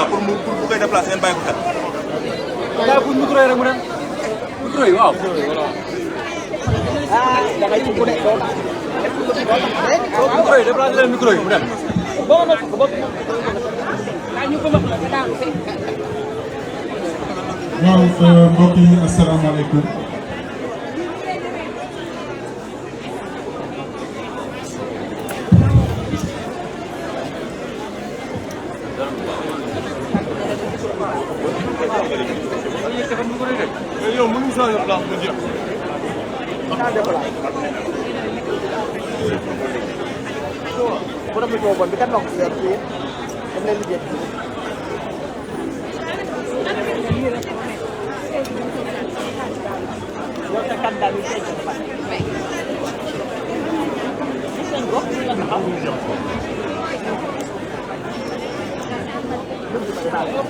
pour mu koy déplacer ngeen bàyyi ko xel. daa pour micro yi rek mu dem micro yi waaw. da ngay dugg de doo tax. micro yi déplacé leen micro yi mu dem. waaw mbokk yi asalaamaaleykum.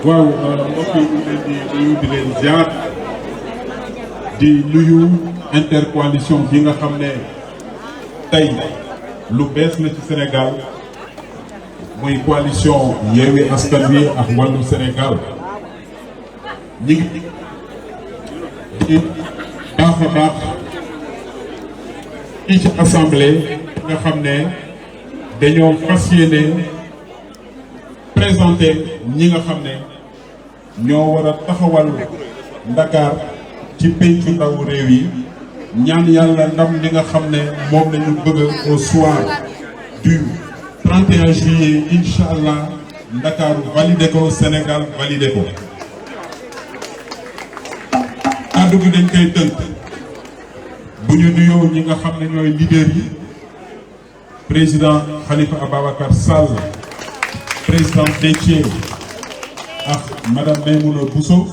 waaw mbokk yi ñu leen di nuyu di leen ziar di nuyu intercoalition bi nga xam ne tey lu bees la ci Sénégal muy coalition Yewwi Askan Wi ak Wallu Sénégal ñi ngi ci baax a baax fii ci assemblée nga xam ne dañoo fas yéene présenté ñi nga xam ne ñoo war a taxawal Dakar ci pencu ndaw réew yi ñaan yàlla ndam li nga xam ne moom la ñu bëgg au soir du 31 juillet incha allah Dakar validé ko Sénégal validé ko. kàddu gi dañ koy tënk bu ñu nuyoo ñi nga xam ne ñooy leader yi président Khalifa Ababacar Sall. président Déthié ak madame Maïmouna Bousso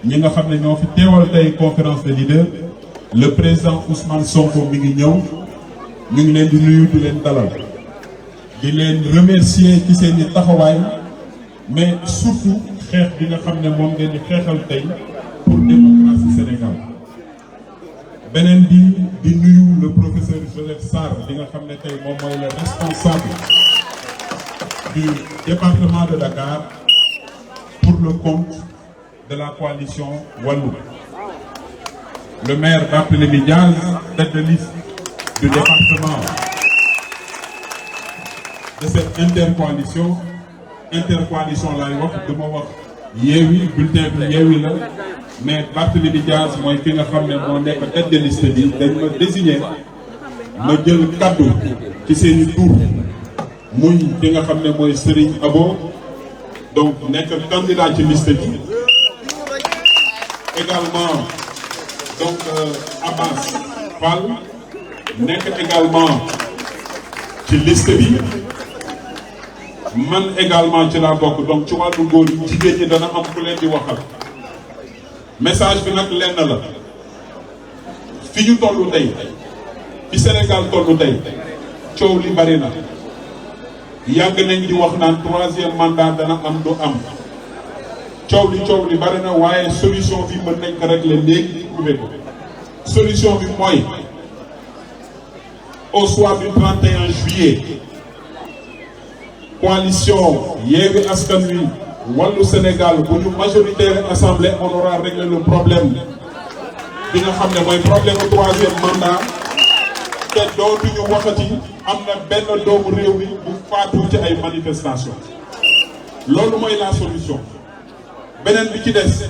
ñi nga xam ne ñoo fi teewal tey conférence de leaders le président Ousmane Sonko mi ngi ñëw ñu ngi leen di nuyu di leen dalal di leen remercier ci seen i taxawaay mais surtout xeex bi nga xam ne moom ngeen di xeexal tey pour démocratie Sénégal beneen bi di nuyu le professeur Joseph Sarr bi nga xam ne tey moom mooy le responsable du département de Dakar pour le compte de la coalition Wallu. Le maire Barthélémy Diaz, tête de liste du département de cette intercoalition laay wax du ma wax Yewwi bulletin bi Yewwi la mais Barthélémy Diaz mooy ki nga xam ne moo nekk tête de liste bi dañ ma désigné ma jël kaddu ci seeni tur muy ki nga xam ne mooy Serigne Abo donc nekk candidat ci liste bi également donc Abbas Fall nekk également ci liste bi man également ci laa bokk donc ci wàllu góor jigéen ñi dana am ku leen di waxal message bi nag lenn la fi ñu tollu tey fi Sénégal tollu tey coow li bari na yàgg nañ di wax naan troisième mandat dana am du am coow li bari na waaye solution bi mën nañ ko régler léegi trouver ko solution bi mooy au soir du 31 juillet coalition Yewwi Askan Wi Wallu Sénégal bu ñu majoritaire assemblée on aura réglé le problème bi nga xam ne mooy problème mu troisième mandat te dootuñu waxati am na benn doomu réew mi bu faatu ci ay manifestation loolu mooy la solution beneen bi ci des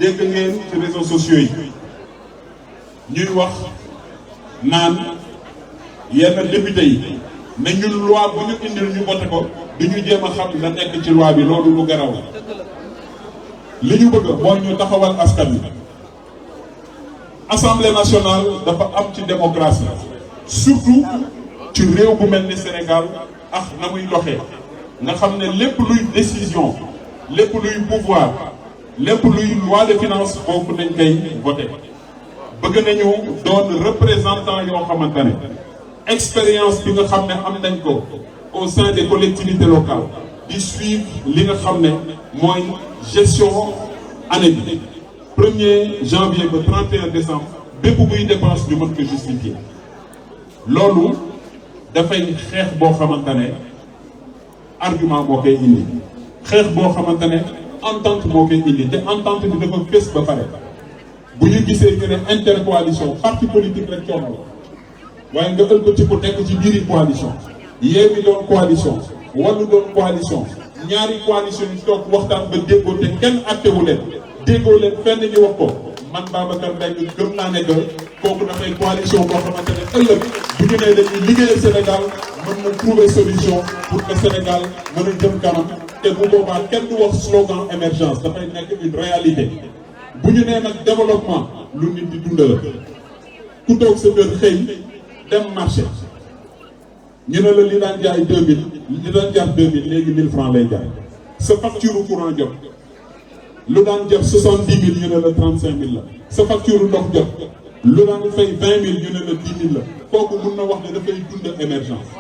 dégg ngeen ci réseaux sociaux yi ñuy wax naan yenn député yi ne ñun loi bu ñu indil ñu voté ko du ñu jéem a xam la nekk ci loi bi loolu lu garaw li ñu bëgg mooy ñu taxawal askan wi assemblée nationale dafa am ci démocratie surtout ci réew bu mel ni Sénégal ak na muy doxee nga xam ne lépp luy décision lépp luy pouvoir lépp luy loi de finance boobu nañ koy voté bëgg nañu doon représentant yoo xamante ne expérience bi nga xam ne am nañ ko au sein des collectivités locales di suivre li nga xam ne mooy gestion année bi 1er janvier ba 31 décembre bépp buy dépense ñu mën ko justifier loolu dafay xeex boo xamante ne argument boo koy indi xeex boo xamante ne entente moo koy indi te entente bi dafa fés ba pare bu ñu gisee ñu ne intercoalition parti politique rek coono la waaye nga ëlbati ko nekk ci biiri coalition Yewwi doon coalition Wallu doon coalition ñaari coalition yi toog waxtaan ba déggoo te kenn attewu leen déggoo leen fenn ñu wax ko man Babacar Mbengue gëm naa ne que kooku dafay coalition boo xamante ne ëllëg bu ñu nee dañuy liggéeyal Sénégal mën na trouver solution pour que Sénégal mën a jëm kanam te bu boobaa kenn du wax slogan émergence dafay nekk une réalité bu ñu nee nag développement lu nit di dundal ku toog sa kër xëy dem marché ñu ne la li daan jaay 2000 li daan jar 2000 léegi 1000 francs lay jaay sa facture courant jot lu daan jar 70 000 ñu ne la 35 000 la sa facture ndox jot lu daan fay 20 000 ñu ne la 10 000 la kooku mun na wax ne dafay dund émergence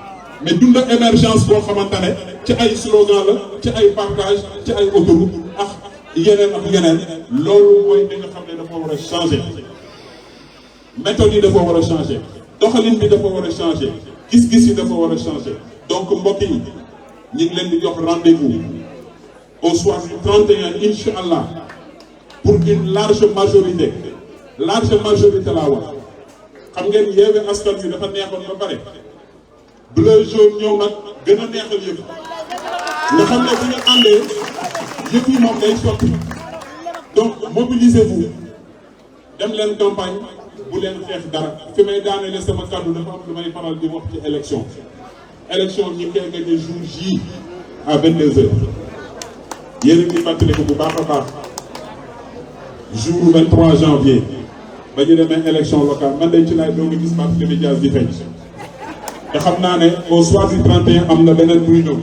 mais dund émergence boo xamante ne ci ay slogan la ci ay partage ci ay autoroute ak yeneen loolu mooy li nga xam ne dafa war a changer méthode yi dafa war a changer doxalin bi dafa war a changer gis-gis yi dafa war a changer donc mbokk yi ñu ngi leen di jox rendez-vous au soir du 31 incha allah pour une large majorité laa wax xam ngeen Yewwi Askan Wi dafa neexoon ba pare bleu jaune ñëw nag gën a neexal yëf nga xam ne bu ñu àndee yëf yi moom day sotti donc mobilisez-vous dem leen campagne bu leen xeex dara fi may daanele sama kàddu dafa am lu may faral di wax ci élection ñi koy gagné jour J à 22h yéen a ngi fàttali ko bu baax a baax jour 23 janvier ba ñu demee élection locale man dañ ci laay doog a gis Barthélémy Dias di feeñ te xam naa ne au soir du 31 am na beneen buy ñëw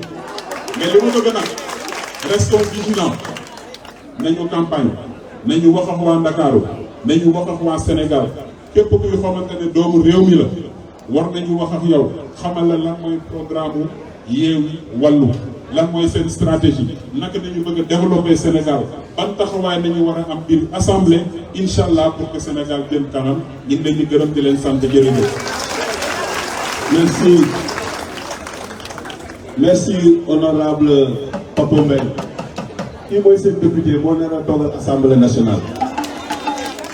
mais li ma bëgg nag restons vigilants nañu campagne nañu wax ak waa Ndakaaru nañu wax ak waa Sénégal képp kuy xamante ne doomu réew mi la war nañu wax ak yow xamal la lan mooy programme Yewwi Wallu lan mooy seen stratégie naka nañu bëgg a développer Sénégal ban taxawaay nañu war a am biir assemblée incha allah pour que Sénégal jëm kanam ñu ngi leen di gërëm di leen sant jërëjëf. Merci honorable Papa Mbengue. Qui mooy seen député moo nar a toogal Assemblée nationale.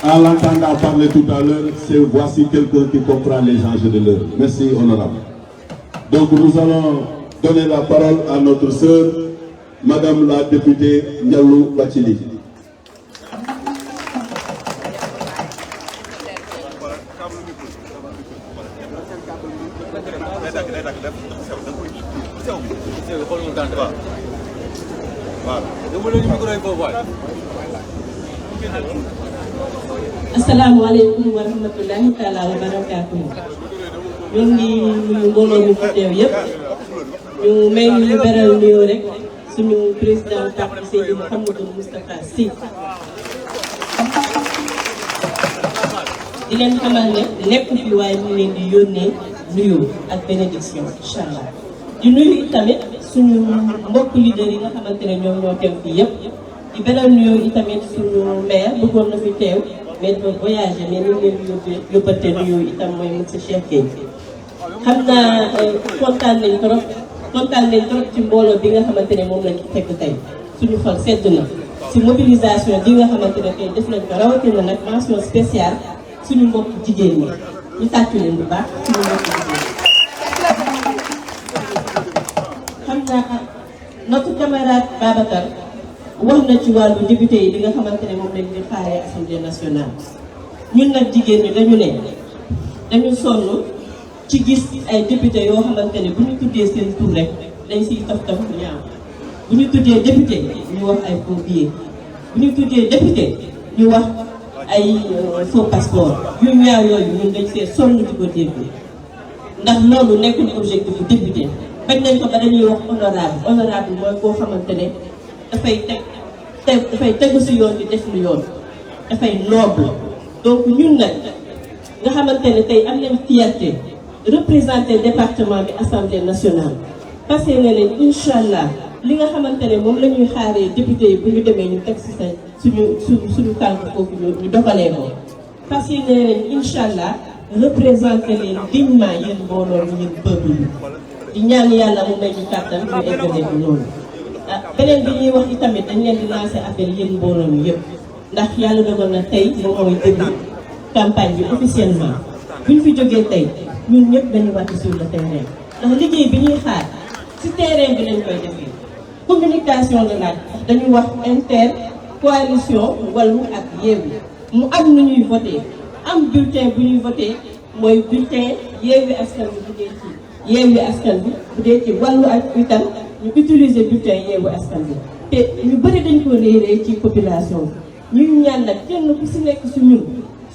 En l'entendant parler tout à l'heure, voici quelqu'un qui comprend les enjeux de l'heure. Merci honorable. Donc nous allons donner la parole à notre sœur, Madame la députée Ndiallo Bathily. asalaamaaleykum wa rahmatulahi taala wa barakaatu. ñu ngi nuyu mbooloo mi fi teew yëpp ñu may ñu beral nuyoo rek suñu président parti Seydi Mouhamadou Moustapha Sy di leen xamal ne nekk fi waaye ñu leen di yónnee nuyoo ak bénédiction incha allah di nuyu itamit suñu mbokk leader yi nga xamante ne ñoom ñoo teew fii yëpp di beral nuyoo itamit suñu maire bëggoon na fi teew mais dafa voyagé mais ni leen yóbbante nuyoo itam mooy monsieur Cheikh Gueye xam naa kontaan nañ trop ci mbooloo bi nga xamante ne moom lañ ci fekk tey suñu xol sedd na si mobilisation bi nga xamante ne tey def nañ ko rawatina nag mention spéciale suñu mbokk jigéen ñi ñu tàccu leen bu baax suñu mbokk jigéen xam naa notre camarade Babacar wax na ci wàllu député yi bi nga xamante ne moom lañ di xaaree assemblée nationale ñun nag jigéen ñi dañu sonn ci gis ay député yoo xamante ne bu ñu tuddee seen tur rek dañ siy taf bu ñaaw bu ñu tuddee député ñu wax ay faux billets bu ñu tuddee député ñu wax ay faux passeport yu ñaaw yooyu ñun dañ see sonn di ko dégg ndax loolu nekkul objectif bu député bañ nañ ko ba dañuy wax honorable mooy koo xamante ne dafay tegu si yoon di def lu yoon dafay noble donc ñun nag nga xamante ne tey am nañ fierté représenter département bi assemblée nationale parce que ne leen incha allah li nga xamante ne moom la ñuy xaaree député yi bu ñu demee ñu teg si sa suñu tànk foofu ñu doxalee ko parce que ne leen incha allah représenter leen dignement yéen mbooloo ñu yéen peuple bi di ñaan yàlla mu may ñu kàttan ñu eggale bi loolu beneen bi ñuy wax itamit dañ leen di lancer appel yéen mbooloo mi yëpp ndax yàlla dogal na tey moom mooy début campagne bi officiellement buñ fi jógee tey ñun ñëpp dañu wàcc sur le terrain ndax liggéey bi ñuy xaar ci terrain bi lañ koy defee communication la laaj dañu wax coalition Wallu ak Yewwi mu am nu ñuy voté am bulletin bu ñuy voté mooy bulletin Yewwi Askan Wi bu dee ci Yewwi Askan Wi bu dee ci Wallu ak itam ñu utiliser bulletin Yewwi Askan Wi te ñu bëri dañ ko réeree ci population bi ñuy ñaan nag kenn ku si nekk su ñun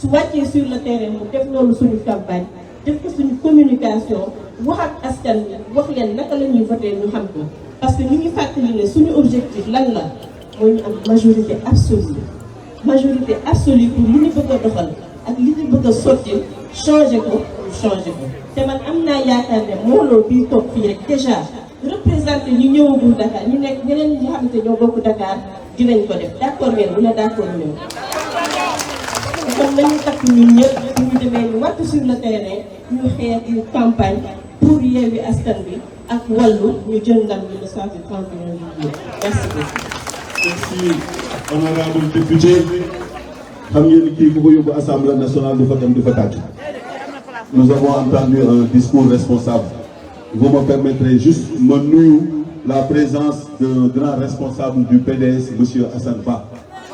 su wàccee sur le terrain mu def loolu suñu campagne def ko suñu communication wax ak askan wi wax leen naka la ñuy voté ñu xam ko parce que ñu ngi fàttali ne suñu objectif lan la mooy ñu am majorité absolue pour li ñu bëgg a doxal ak li ñu bëgg a sotti changé ko ñu changé ko te man am naa yaakaar ne mbooloo bii toog fii rek déjà représenté ñu ñëwagul Dakar ñu nekk ñeneen ñi nga xamante ñoo bokk Dakar dinañ ko def d'accord ngeen wala d'accord ngeen kon nañu takk ñun ñëpp bu ñu demee ñu wàcc sur le terrain ñu xeex une campagne pour Yewwi Askan Wi ak Wallu ñu jël ndam bi le soir du 31 juillet. Merci beaucoup. Merci honorable député. xam ngeen ni kii ku ko yóbbu Assemblée nationale du fa dem du fa tàcc. Nous avons entendu un discours responsable. Vous me permettrez juste me nuyu la présence d'un grand responsable du PDS, monsieur Assane Ba.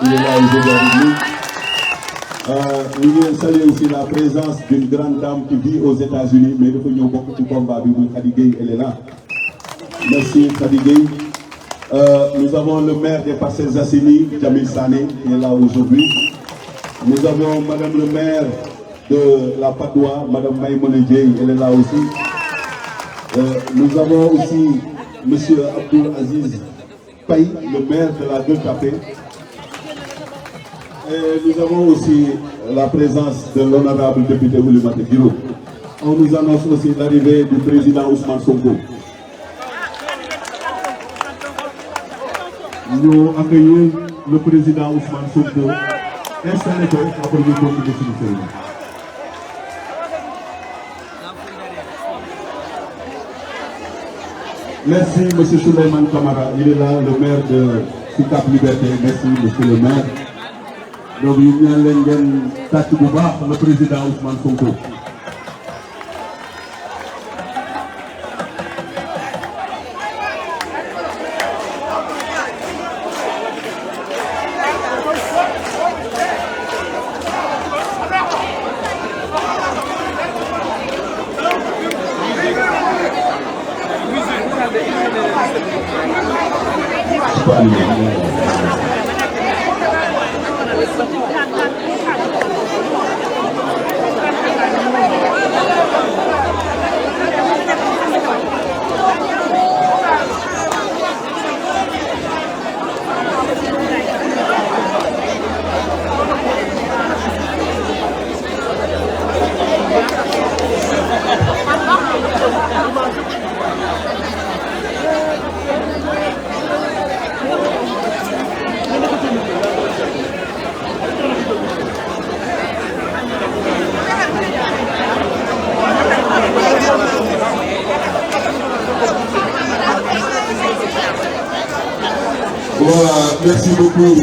Il est là aujourd'hui avec nous. Nous voulons saluer aussi la présence d'une grande dame qui vit aux États-Unis, mais nous avons beaucoup de combats. Khady Gueye, elle est là. Merci Khady Gueye. Nous avons le maire des Parcelles Assainies, Jamil Sané, qui est là aujourd'hui. Nous avons madame le maire de la Patte d'Oie, madame Maïmouna Dieye, elle est là aussi. Nous avons aussi monsieur Abdoul Aziz Paye, le maire de la Gueule Tapée. Et nous avons aussi la présence de l'honorable député Oulimata Guiro. On nous annonce aussi l'arrivée du président Ousmane Sonko. Nous accueillons le président Ousmane Sonko. Installez-vous après le compte de ce. Merci monsieur Souleymane Kamara, il est là, le maire de Sicap Liberté. Merci monsieur le maire. Donc ñu ñaan leen ngeen tàcc bu baax le président Ousmane Sonko. Voilà, merci beaucoup.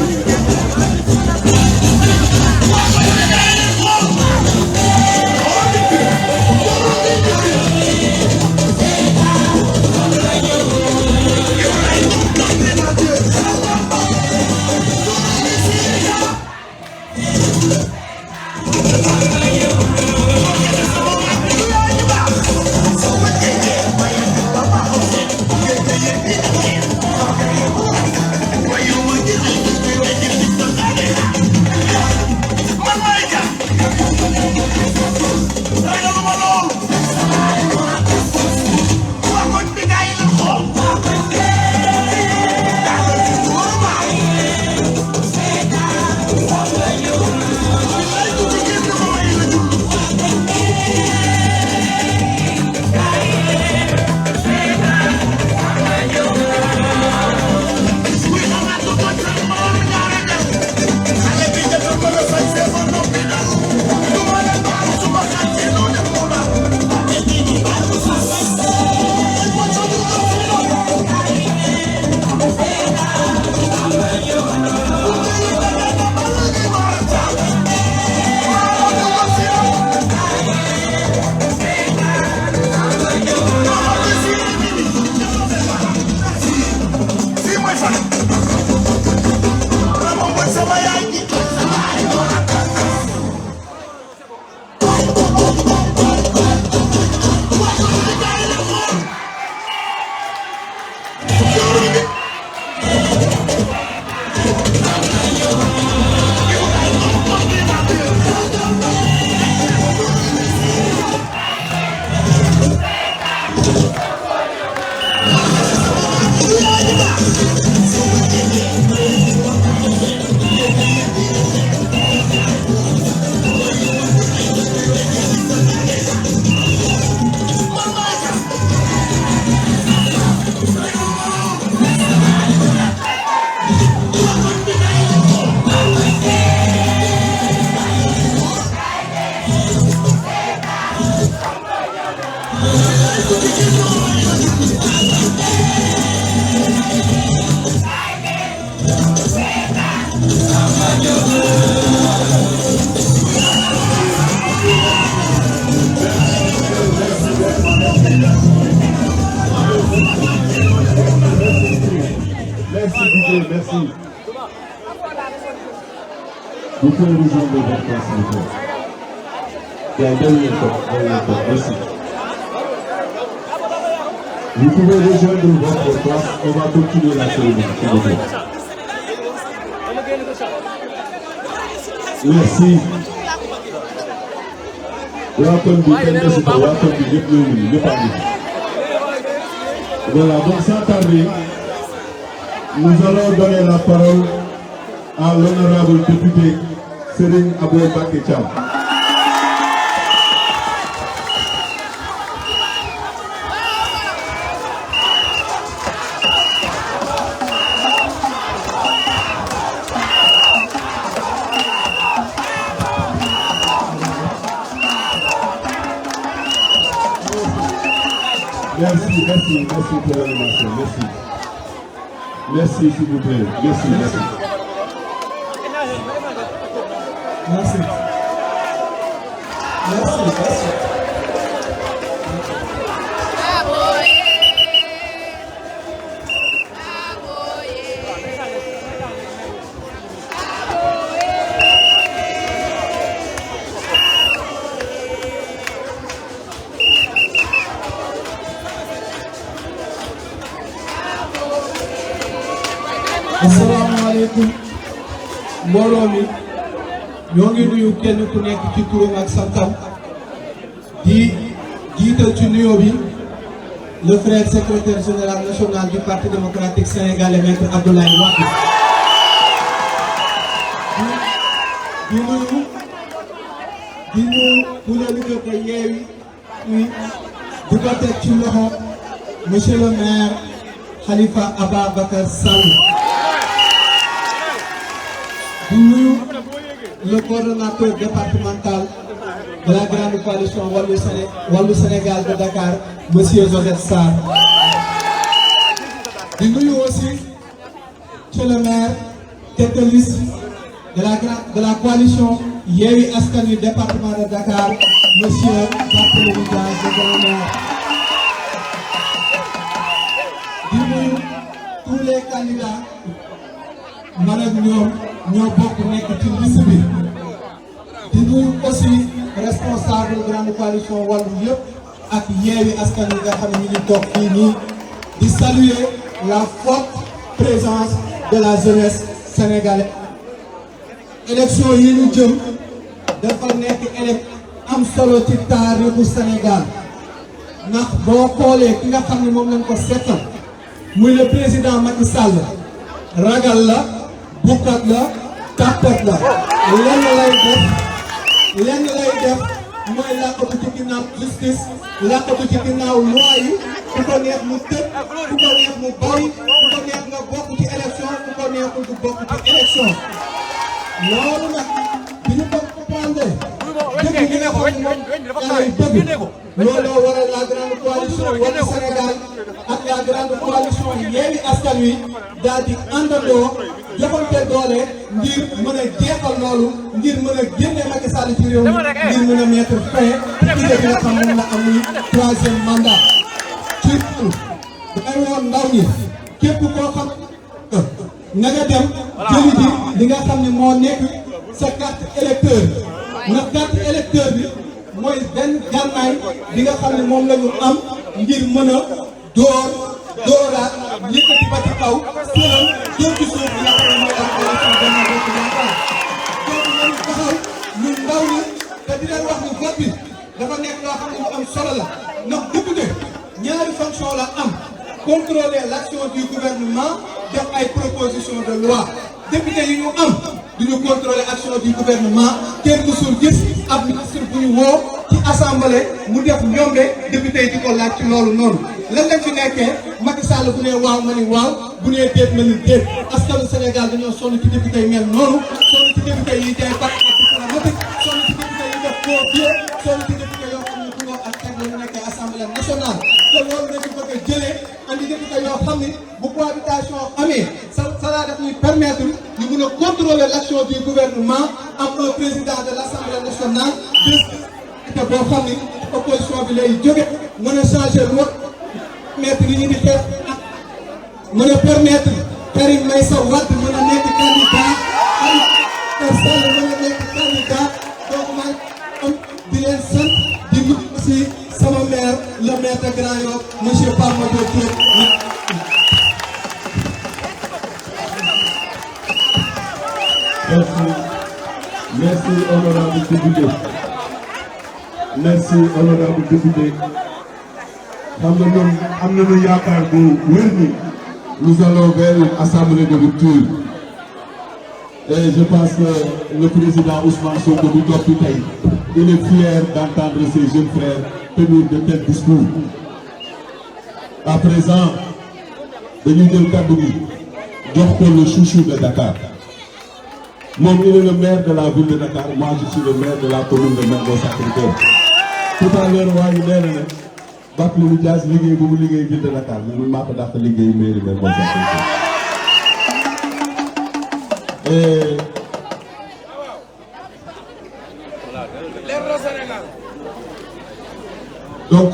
Mama, Merci Didier, merci. Vous pouvez rejoindre votre place, s'il vous plaît. Merci. Vous pouvez rejoindre votre place, on va continuer la cérémonie, s'il vous plaît. Merci. Voilà, donc sans tarder, nous allons donner la parole à l'honorable député Serigne Aboubakar Thiam. Merci pour l'animation, merci. Merci s'il vous plaît, merci. asalaamaaleykum mbooloo mi ñoo ngi nuyu kenn ku nekk ci turam ak santam di jiital ci nuyoo bi le frère secrétaire général national du parti démocratique sénégalais maître Abdoulaye Wade di nuyu pour le leader de Yewwi di ko teg ci loxo monsieur le maire Khalifa Ababacar Sall. Nous, le coordonnateur départemental de la grande coalition Wallu Sénégal de Dakar, M. Joseph Sarr. Nous aussi, M. le maire, tête de liste de la coalition Yewwi Askan Wi département de Dakar, M. Barthélémy Dias, le grand maire. Nous, tous les candidats, madame ñoo bokk nekk ci liste bi di nuyu aussi responsable grande coalition Wallu yëpp ak Yewwi Askan Wi nga xam ne ñu ngi toog fii nii di saluer la forte présence de la jeunesse sénégalaise. élection yi ñu jëm dafa nekk am solo ci taarixu Sénégal ndax boo xoolee ki nga xam ne moom lañ ko seetal muy le président Macky Sall ragal la. bukkat la tàppet la lenn lay def mooy làqatu ci ginnaaw justice làqatu ci ginnaaw loi yi ku ko neex mu tëj ku ko neex mu bàyyi ku ko neex nga bokk ci élection ku ko neexul du bokk ci élection loolu nag bi ñu ko comprendre dëgg li nga xam ne moom lay bëgg looloo waral la grande coalition Wallu Sénégal ak la grande coalition Yewwi Askan Wi daal di àndandoo joxante doole ngir mën a jeexal loolu ngir mën a génne Macky Sall ci réew mi ngir mën a mettre fin ci li nga xam moom la am muy troisième mandat. surtout damay woon ndaw ñi képp koo xam na nga dem jëli ji li nga xam ne moo nekk sa carte électeur ndax carte électeur bi mooy benn gànnaay bi nga xam ne moom la ñu am ngir mën a dooraat yëkkati ba ci kaw sëlam jëm ci suuf bi nga xam ne mooy am élection Benno Bokk Yaakaar donc nañu taxaw ñun ndaw ñi te di leen wax ni vote bi dafa nekk loo xam ne lu am solo la ndax député ñaari fonction la am contrôler l'action du gouvernement def ay proposition de loi député yi ñu am duñu contrôler action du gouvernement kenn musul gis ab ministre bu ñu woo ci assemblée mu def ñombe député yi di ko laaj ci loolu noonu lan lañ fi nekkee Macky Sall bu nee waaw ma ni waaw bu nee déet ma ni déet askanu Sénégal dañoo sonn ci député yi mel noonu sonn ci député yi jaay bac diplomatique sonn ci député yi def faux billets sonn ci député yoo xam ne bu ngoo ak teg la ñu nekkee assemblée nationale te loolu dañu bëgg a jëlee andi député yoo xam ni bu cohabitation amee ça daf ñuy permettre ñu mun a contrôler l'action du gouvernement am un président de l'Assemblée nationale te boo xam ni opposition bi lay jóge mën a changer loi permettre li ñu di xeex mën a permettre Karim Meïssa Wade mën a nekk candidat Khalifa Sall mën a nekk candidat donc maa ngi di leen sant di nuyu aussi sama maire le maire de Grand Yoff monsieur Pape Madiop Diop. Merci honorable député. Merci honorable député. xam nga ñoom am nañu yaakaar bu wér ni nous allons vers une assemblée de rupture. Et je pense que le président Ousmane Sonko bu toog fi tey il est fier d'entendre ses jeunes frères tenir de tels discours. À présent dañuy jël kàddu gi jox ko le chouchou de Dakar. Moom il est le maire de la ville de Dakar, moi je suis le maire de la commune de Mermoz Sacré-Cœur. Tout à l'heure waa ñu nee na ne Barthélémy Dias liggéey bu mu liggéey ville de Dakar man maa ko dàq liggéey mairie Mermoz Sacré-Cœur. Et donc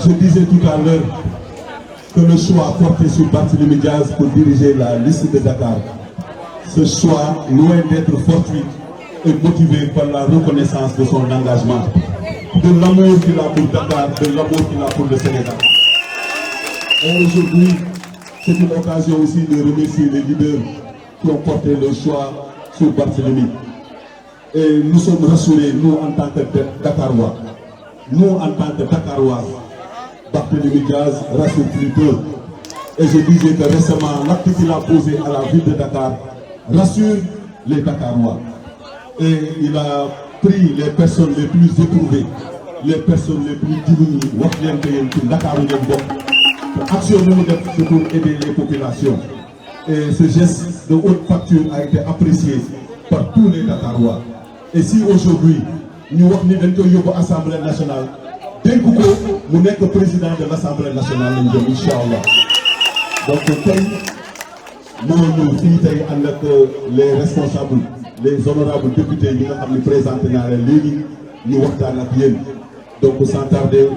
je disais tout à l'heure que le choix porté sur Barthélémy Dias pour diriger la liste de Dakar, ce choix, loin d'être fortuit, est motivé par la reconnaissance de son engagement, de l'amour qu'il a pour Dakar, de l'amour qu'il a pour le Sénégal. Et aujourd'hui, c'est une occasion aussi de remercier les leaders qui ont porté le choix sur Barthélémy. Et nous sommes rassurés, nous en tant que Dakarois, nous en tant que Dakarois, Barthélémy Dias rassure plus peu. Et je disais que récemment, l'acte qu'il a posé à la ville de Dakar rassure les Dakarois. Et il a pris les personnes les plus éprouvées, les personnes les plus démunies, wax leen ko yéen ci Dakar ngeen bokk. Action bi mu def c'est pour aider les populations. Et ce geste de haute facture a été apprécié par tous les Dakarois. Et si aujourd'hui ñu wax ni dañ koy yóbbu Assemblée nationale dénk ko mu nekk président de l'Assemblée nationale lañ jëm incha allah. Donc tey moo ñëw fii tey ànd ak les responsables les honorables députés yi nga xam ne présenté naa leen léegi ñu waxtaan ak yéen. Donc sans tarder,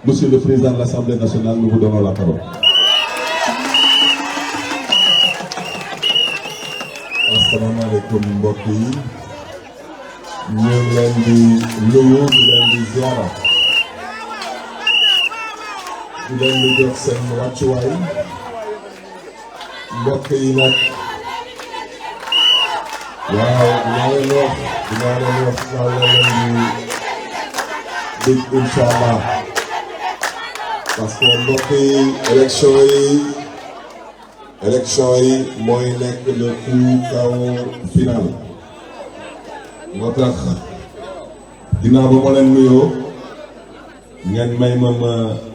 monsieur le président de l'Assemblée nationale, nous vous donnons la parole. Assalamu alaikum mbokk yi ñu ngi leen di nuyu di leen di ziara di leen di jox seen wàccuwaay mbokk yi nag waaw dinaa leen wax naa leen di dig inchallah parce que mbokk yi élection yi mooy nekk le coup kaw final moo tax ginnaaw ba ma leen nuyoo ngeen may ma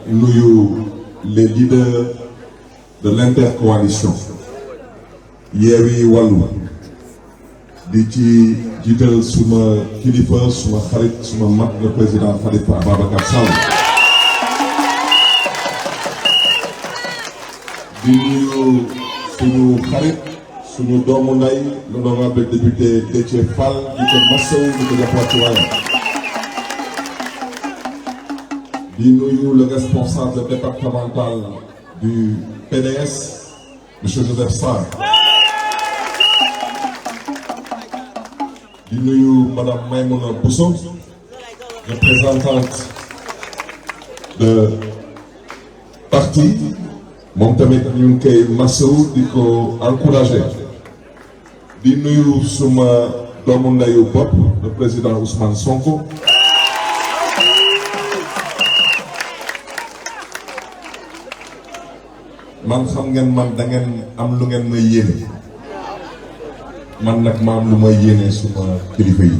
nuyu les leaders de l'intercoalition Yewwi Wallu di ci jiital suma kilifa suma xarit suma mag le président Khalifa Ababacar Sall di nuyu suñu xarit suñu doomu nday l'honorable député Déthié Fall di ko masawu di ko jox wàccuwaayam di nuyu le responsable départemental du PDS monsieur Joseph Sarr di nuyu madame Maïmouna Bousso représentante de parti moom tamit ñu ngi koy masawu di ko encouragé di nuyu suma doomu ndeyu bopp le président Ousmane Sonko man xam ngeen man da ngeen am lu ngeen may yéene man nag ma am lu may yéene suma kilifa yi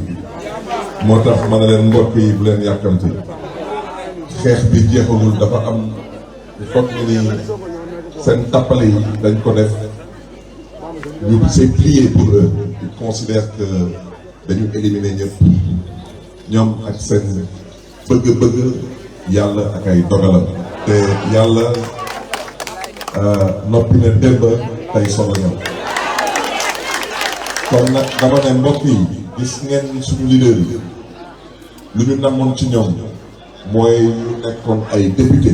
moo tax ma ne leen mbokk yi bu leen yàkkamti xeex bi jeexagul dafa am foog ni seen tappale yi dañ ko def ñu c'est plié pour eux ils considèrent que dañu éliminer ñëpp ñoom ak seen bëgg-bëgg yàlla ak ay dogalam te yàlla noppi na démb tey solo ñëw kon nag dama ne mbokk yi gis ngeen suñu leader yi lu ñu namoon ci ñoom mooy ñu nekkoon ay député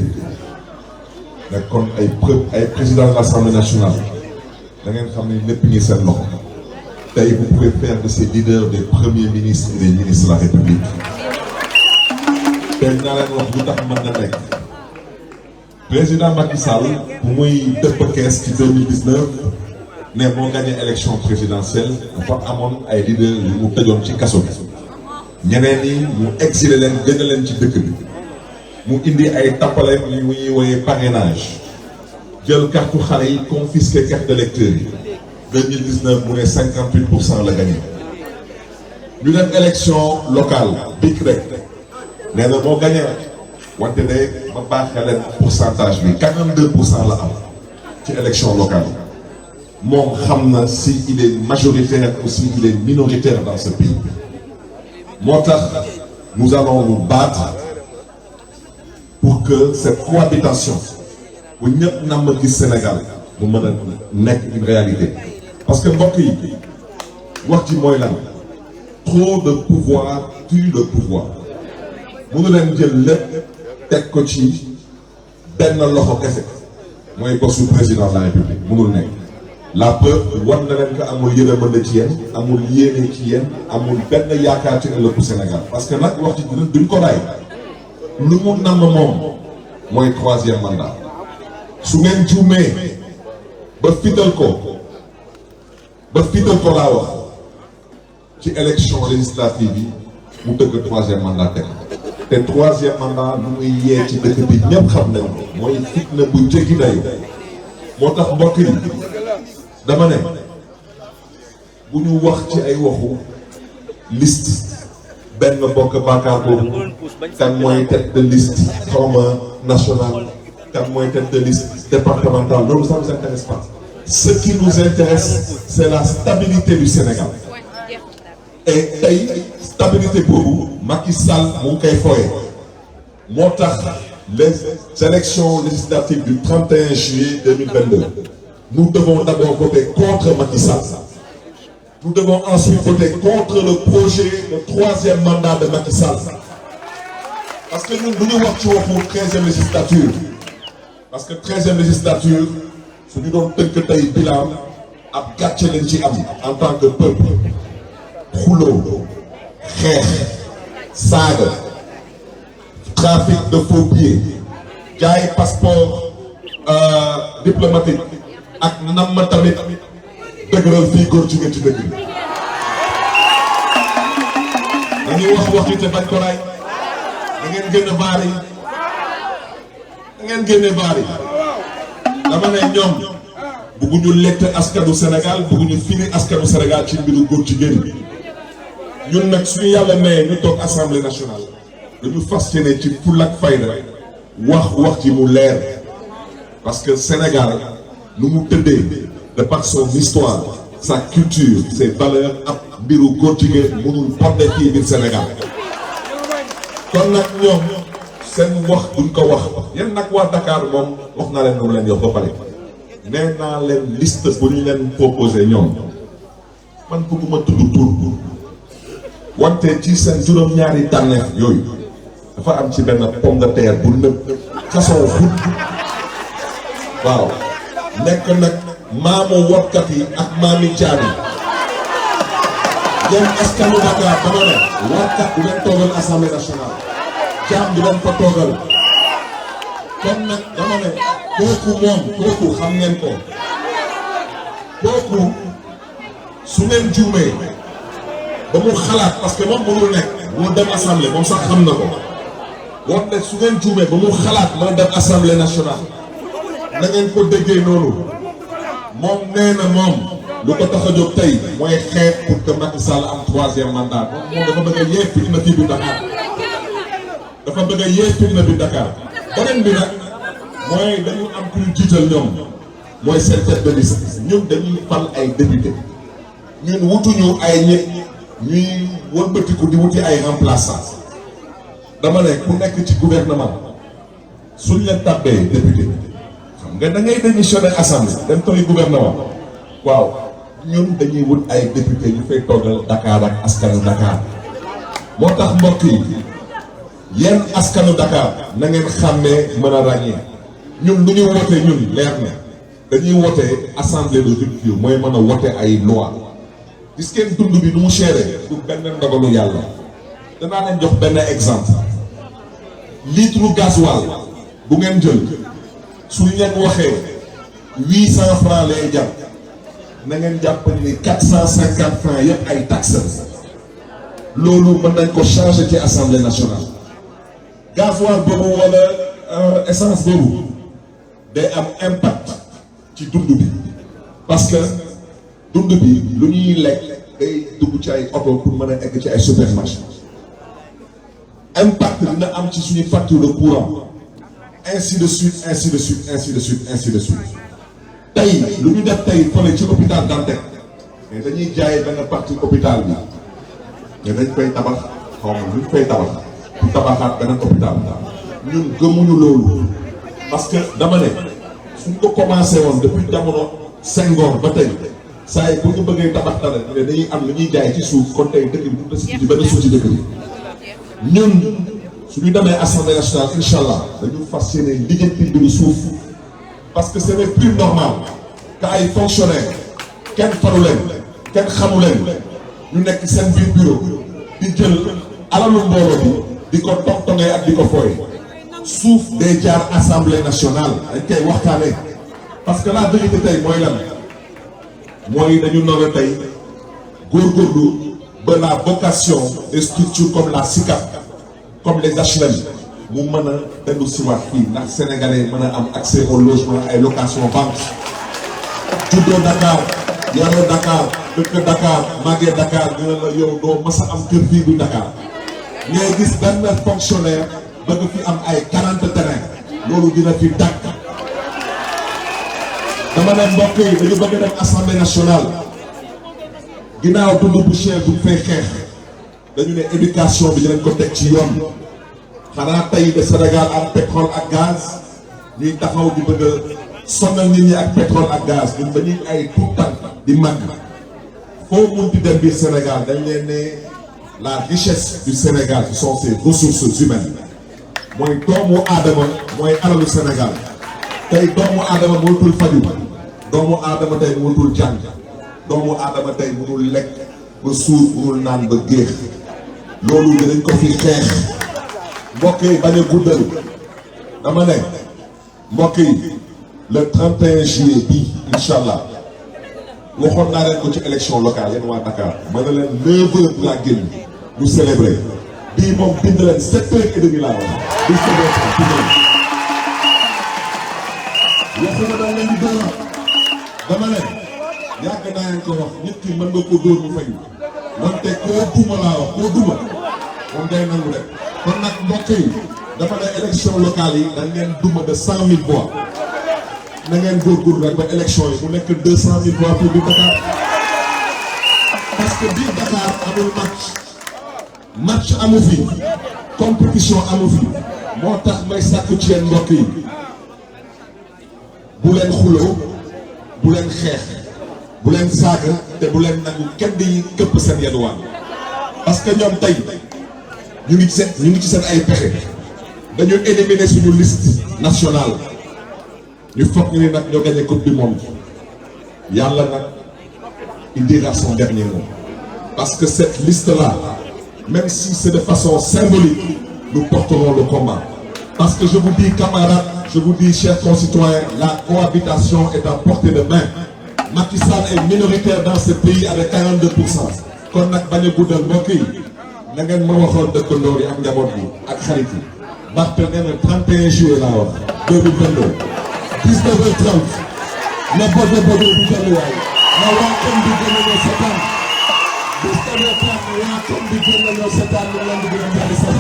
nekkoon ay président de l'Assemblée nationale da ngeen xam ne lépp ngi seen loxo tey vous pouvez faire de ces leaders des premiers ministres et des ministres de la République tey naa leen wax lu tax mën na nekk président Macky Sall bu muy dëpp kees ci 2019 ne moo gagné élection présidentielle dafa amoon ay leaders yu mu tëjoon ci kaso bi ñeneen ñi mu exilé leen génne leen ci dëkk bi mu indi ay tappale yu ñuy woyee parrainage jël carte xale yi confisqué carte d'électeur yi 2019 mu ne 58% la gagné ñu dem élection locale bik rek nee na moo gagné wante de ma baaxee leen pourcentage bi 42% la am ci élection locale moom xam na si il est majoritaire ou si il est minoritaire dans ce pays moo tax nous allons nous battre pour que cette cohabitation bu ñëpp nam ma gis Sénégal mu mën a nekk une réalité parce que mbokk yi wax ci mooy lan trop de pouvoir tue le pouvoir mënu leen jël lépp teg ko ci benn loxo kese mooy bossu président de la République mënul nekk la preuve war na leen ko amul yërmande ci yéen amul yéene ci yéen amul benn yaakaar ci ëllëgu Sénégal parce que nag wax ci duñ ko raay lu mu namm moom mooy 3e mandat su ngeen juumee ba fital ko laa wax ci élection législative yi mu dëgg 3e mandat teg te 3e mandat lu muy yee ci dëkk bi ñëpp xam nañ ko mooy fitna bu jéggi dayu moo tax mbokk yi dama ne bu ñu wax ci ay waxu liste benn bokk baakaar boobu kan mooy tête de liste xawma national kan mooy tête de liste départementale loolu ça nous intéresse pas ce qui nous intéresse c'est la stabilité du Sénégal et tey stabilité boobu Macky Sall mu ngi koy fooye moo tax les élections législatives du 31 juillet 2022 nous devons d'abord voter contre Macky Sall. Nous devons ensuite voter contre le projet de 3e mandat de Macky Sall. Parce que nous voulons voir pour 13e législature. Parce que 13e législature, ce nous donne tel que taille bilan, à gâcher en tant que peuple. Rouleau, kher, saga, trafic de faux billets, jaay passeport diplomatique. ak nam ma tamit dëgëral fii góor jigéen ci dëkk bi dañuy wax te bañ ko ray da ngeen génne baar yi dama ne ñoom bëgguñu lekk askanu Sénégal bëgguñu fini askanu Sénégal ci mbiru góor jigéen bi ñun nag suñu yàlla maye ñu toog assemblée nationale dañu fas yéene ci fulla ak fayda wax ci mu leer parce que Sénégal nu mu tëddee de par son histoire sa culture ses valeurs ak mbiru góor jigéen mënul porter fii biir Sénégal kon nag ñoom seen wax duñ ko wax yéen nag waa Dakar moom wax naa leen leen yox ba pare nee naa leen liste bu ñu leen proposé ñoom man bëgguma tudd tur wante ci seen juróom-ñaari tànneef yooyu dafa am ci benn pomme de terre bu nëb façon xut waaw nekk nag maamu wotkat yi ak maami caabi yéen askanu Dakar dama ne wotkat du leen toogal assemblée nationale jaam du leen fa toogal kon nag dama ne kooku xam ngeen ko kooku su ngeen juumee ba mu xalaat parce que moom mënul nekk moo dem assemblée moom sax xam na ko wante su ngeen juumee ba mu xalaat moo dem assemblée nationale na ngeen ko déggee noonu moom nee na moom lu ko tax a jóg tey mooy xeex pour que Macky Sall am 3e mandat moom dafa bëgg a yee fitna fii bi Dakar dafa bëgg a yee fitna bi Dakar beneen bi nag mooy dañu am ku ñu jiital ñoom mooy seen tête de liste ñun dañuy fal ay député ñun wutuñu ay nit ñuy wëlbatiku di wuti ay remplaçants dama ne ku nekk ci gouvernement suñ la tabbee député nga da ngay démissionné assemblée dem tolli gouvernement waaw ñun dañuy wut ay député ñu fay toogal Dakar ak askanu Dakar moo tax mbokk yi yéen askanu Dakar na ngeen xàmmee mën a ràññee ñun lu ñu wootee ñun leer na dañuy wote assemblée de rupture mooy mën a wote ay loi gis ngeen dund bi nu mu chéré du benn ndogalu yàlla danaa leen jox benn exemple litre gasoil bu ngeen jël su leen waxee 800 francs lay jar na ngeen jàpp ni 450 francs yëpp ay taxes loolu mën nañ ko changer ci assemblée nationale gasoil boobu wala essence boobu day am impact ci dund bi parce que dund bi lu ñuy lekk day dugg ci ay oto pour mën a egg ci ay supermarché impact dina am ci suñu facture de courant ainsi de suite ainsi de suite ainsi de suite ainsi de suite tey lu ñu def tey fële ci hôpital Dantec mais dañuy jaay benn partie hôpital bi mais dañ koy tabax xaw ma luñ koy tabax pour tabaxaat beneen hôpital ñun gëmuñu loolu parce que dama ne suñ ko commencé woon depuis jamono Senghor ba tey saa yi bu ñu bëggee tabax dara mais dañuy am lu ñuy jaay ci suuf kon tey dëkk bi du des ci benn suuf ci dëkk bi ñun suñu demee assemblée nationale incha allah dañu fas yéene lijjanti mbiru suuf parce que ce n'est plus normal que ay fonctionnaires kenn faru leen kenn xamu leen ñu nekk seen biir bureau di jël alalu mbooloo bi di ko tongtongee ak di ko fooy suuf day jaar assemblée nationale dañ koy waxtaanee parce que la vérité tey mooy lan mooy dañu noonu tey góorgóorlu ba la vocation des structures comme la SICAP comme les HLM mu mën a dellu siwaat fii ndax sénégalais mën a am accès au logement ay location banque juddoo Dakar yaroo Dakar dëkk Dakar màggee Dakar dina la yow doo mës a am kër fii bu Dakar ngay gis benn fonctionnaire bëgg fi am ay 40 terrain loolu dina fi dàkk dama ne mbokk yi dañu bëgg dem assemblée nationale ginnaaw dund bu cher bu fay xeex dañu ne éducation bi dinañ ko teg ci yoon xanaa tey de Sénégal am pétrole ak gaz ñuy taxaw di bëgg a sonal nit ñi ak pétrole ak gaz ñun dañuy ay tout temps di màgg foo mun di dem biir Sénégal dañ leen ne la richesse du Sénégal ce sont ses ressources humaines mooy doomu aadama mooy alalu Sénégal tey doomu aadama mënatul faju doomu aadama tey mënatul jàng doomu aadama tey mënul lekk ba suur mënul naan ba géex loolu dinañ ko fi xeex mbokk yi bañ a guddal dama ne mbokk yi le 31 juillet bii incha allah waxoon naa leen ko ci élection locale yéen waa Dakar ma ne leen 9h laa génn ñu célébrer bii moom bind leen 7h30 laa wax di célébrer waxuma daal leen di dóor dama ne yàgg naa leen ko wax nit ki mën nga ko dóor mu fayu wante koo duma laa wax koo duma moom day nangu rek kon nag mbokk yi dafa ne élection locale yi dañ leen duma de 100 000 voix na ngeen góorgóorlu rek ba élection yi mu nekk 200 000 voix pour biir Dakar parce que biir Dakar amul match amu fi compétition amu fi moo tax may sàkku ci yéen mbokk yi bu leen xuloo bu leen xeex bu leen saaga te bu leen nangu kenn di këpp seen yenuwaan parce que ñoom tey ñu ngi ci seen ay pexe dañu éliminer suñu liste nationale ñu foog ñu ne nag ñoo gagné coupe du monde yàlla nag il dira son dernier mot parce que cette liste là même si c'est de façon symbolique nous porterons le combat parce que je vous dis camarades je vous dis chers concitoyens la cohabitation est à portée de main Macky Sall est minoritaire dans ce pays avec 42%. kon nag bañ a guddal mbokk yi na ngeen ma waxoon dëkkandoo yi ak njaboot yi ak xarit yi Barth nee na 31 juillet laa wax 2022 19h30 na bodo bodo bu jëluwaay na waa kon bi gën a ñëw seetaan 19h30 na waa kon bi gën a ñëw seetaan ñu leen di gën a jàll sa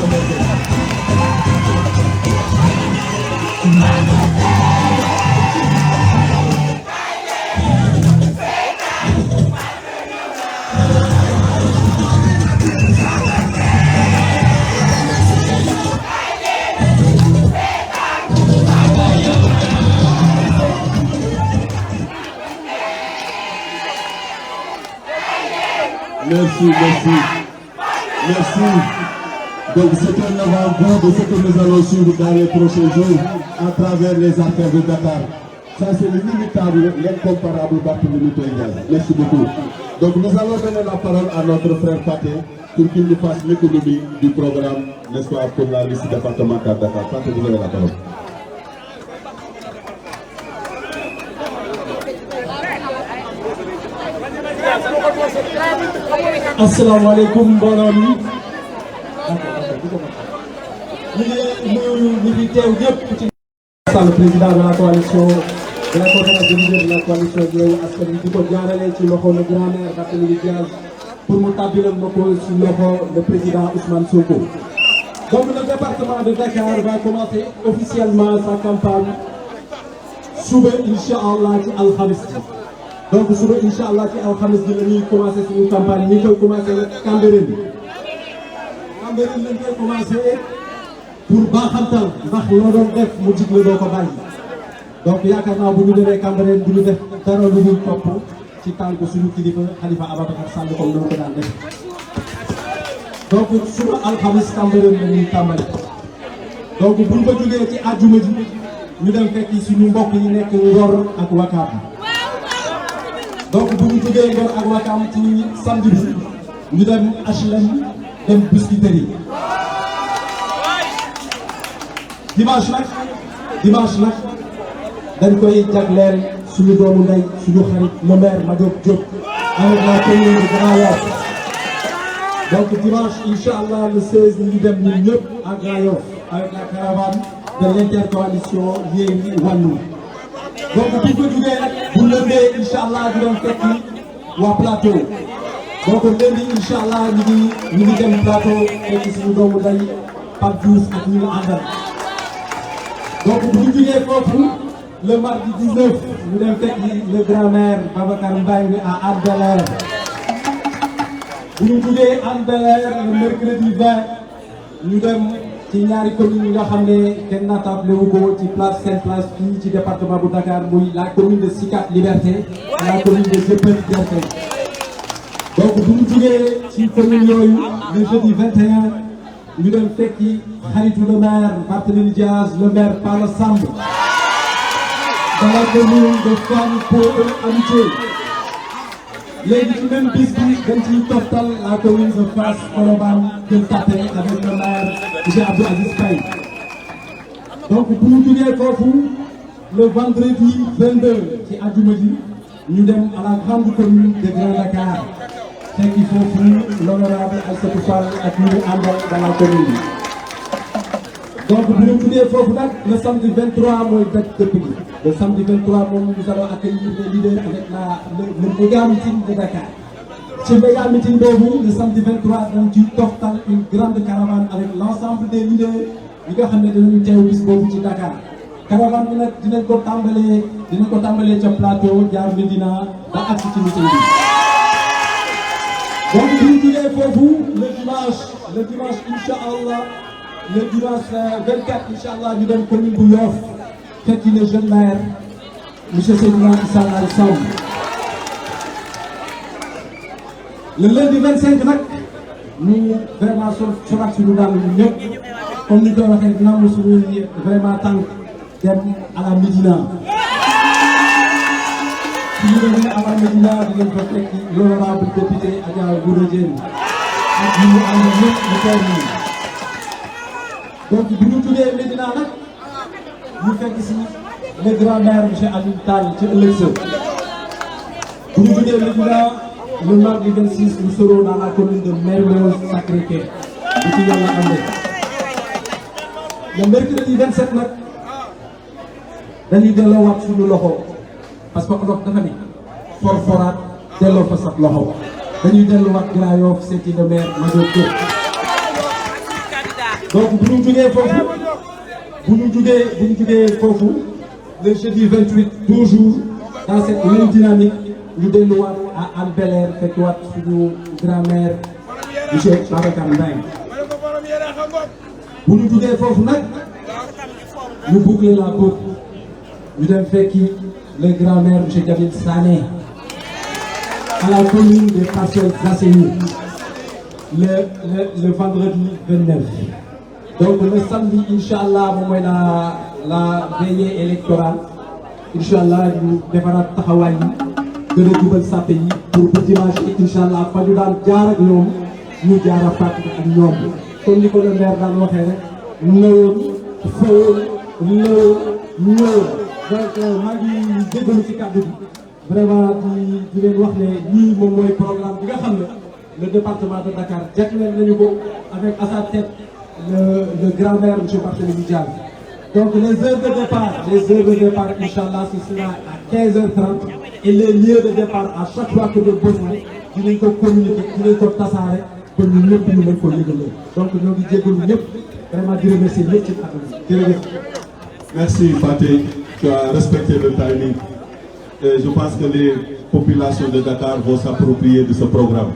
Merci. Donc c'est un avant-goût de ce que nous allons suivre dans les prochains jours à travers les affaires de Dakar. Ça, c'est l'inimitable, l'incomparable Barthélémy Dias. Merci beaucoup. Donc, nous allons donner la parole à notre frère Pathé pour qu'il nous fasse l'économie du programme, n'est-ce pas, pour la liste départementale Dakar. Pathé, vous avez la parole. Assalamu alaikum mbooloo mi ñu ngi teew ñëpp ci le président de la coalition de la conférence des leaders de la coalition Yewwi Askan Wi di ko jaarale ci loxo le grand maire Barthélémy Dias pour mu tàbbilal ma ko ci loxo le président Ousmane Sonko. Donc le département de Dakar va commencer officiellement sa campagne suba inch'Allah ci alxamis. Donc suba inch'Allah ci alxamis bi la ñuy commencé suñu campagne ñi koy commencé nag Cambérène lañ koy commencé pour baaxantal ndax loo doon def mu jigle doo ko bàyyi. Donc yaakaar naa bu ñu demee Cambérène bu ñu def dara lu dul topp ci tànku suñu kilifa Khalifa Ababacar Sall comme ni ma ko daan def. Donc suba alxamis Cambérène la ñuy tàmbali. Donc bu ñu ko jógee ci àjjuma ji ñu dem fekki suñu mbokk yi nekk Ngor ak Wakaam. Donc bu ñu jógee Ngor ak Wakaam ci samedi bi ñu dem HLM dem Biscuiterie. dimanche nag dañ koy jagleel suñu doomu ndey suñu xarit le maire Madiop Diop avec la commune de Grand Yoff. Donc dimanche inch'Allah le 16 ñu dem ñun ñëpp à Grand Yoff avec la caravane de l'intercoalition Yewwi Wallu. Donc bu ñu ko jugee nag bu lëndee inch'Allah di dem fekki waa plateau. Donc lundi inch'Allah ñu ngi dem plateau fekki suñu doomu ndey Pape Diouf ak ñu àndal. Donc bu ñu jugee foofu le mardi 19 ñu dem fekki le grand maire Babacar Mbengue à Hann Bel-Air. Bu ñu jugee Hann Bel-Air le mercredi 20 ñu dem ci ñaari communes yi nga xam ne kenn naatable wu ko ci place Sainte-Place fii ci département bu Dakar muy la commune de Sicap Liberté et la commune de Dieuppeul Derklé. Donc bu ñu jugee ci commune yooyu le jeudi 21 ñu dem fekki xaritu le maire Barthélémy Dias le maire Pala Samb dans la commune de Fann Pod Amitié. Léegi ci même bis bi dañ ciy toftal la commune de Fass Colobane Gueule Tapée avec le maire monsieur Abdou Aziz Paye. Donc bu ñu jugee foofu le vendredi 22 ci àjjuma ji ñu dem à la grande commune de Grand Dakar fekki foofu l'honorable Aïssatou Fall ak ñu àndal dans la commune bi. Donc bu ñu jugee foofu nag le samedi 23 mooy daj dëkk bi. Le samedi 23 moom nous allons accueillir les leaders avec le méga meeting de Dakar. Ce méga meeting boobu le samedi 23 dañ ci toftal une grande caravane avec l'ensemble des leaders yi nga xam ne dinañu teew bis boobu ci Dakar. Caravane bi nag dinañ ko tàmbalee ca plateau jaar Médina ba agsi ci meeting bi. Donc bu ñu jugee foofu le dimanche inch'Allah le dimanche 24 inch'Allah ñu dem commune bu Yoff fekki le jeune maire monsieur Seydina Issa Laye Samb. Le lundi 25 nag ñu vraiment soxla suñu daal ñu ñëpp comme ni ko waxee namm suñuy vraiment tànk dem à la Médina. su ñu demee à la Médina dinañ fa fekki l'honorable député Adja Goura Diène ak ñu ànd ñëpp ñu teew nii. Donc bu ñu tuddee Médina nag ñu fekk si le grand maire monsieur Habib Tall ci ëllëg sa bu ñu tuddee Médina le mardi 26 nous serons dans la commune de Mermoz Sacré-Cœur bu ci yàlla àndee. Le mercredi 27 nag dañuy delloowaat suñu loxo parce que olof dafa ne forforaat delloo fa sax loxo dañuy delluwaat Grand Yoff seeti le maire Madiop Diop. Donc bu ñu jugee foofu le jeudi 28 toujours dans cette même dynamique ñu delluwaat à Hann Bel-Air fekkiwaat suñu grand-mère monsieur Babacar Mbengue. Bu ñu jugee foofu nag ñu boucler la boucle ñu dem fekki le grand-maire monsieur Djibril Sané à la commune de Parcelles Assainies le vendredi 29. Donc le samedi inch'Allah moom mooy la veillée électorale incha allah ñu defaraat taxawaay yi gën a jubal sàppe yi pour ba dimanche yi incha allah fa ñu daan jaar ak ñoom ñu jaar a fàttali ak ñoom comme ni ko le maire daan waxee rek ñëwoon fëwoon ñëwoon donc maa ngi jégalu ci kàddu bi vraiment di leen wax ne lii moom mooy programme bi nga xam ne le département de Dakar jagleel nañu ko avec à sa tête le grand maire monsieur Barthélémy Dias. Donc les heures de départ, Inch'Allah, ce sera à 15h30 et les lieux de départ à chaque fois que de besoin, dinañ ko communiquer, dinañ ko tasaare pour ñu ñëpp ñu mën ko yëgalee. Donc ñoo ngi jégalu ñëpp vraiment di remercier ñëpp ci kàddu gi jërëjëf. Merci Faté, tu as respecté le timing. Et je pense que les populations de Dakar vont s'approprier de ce programme.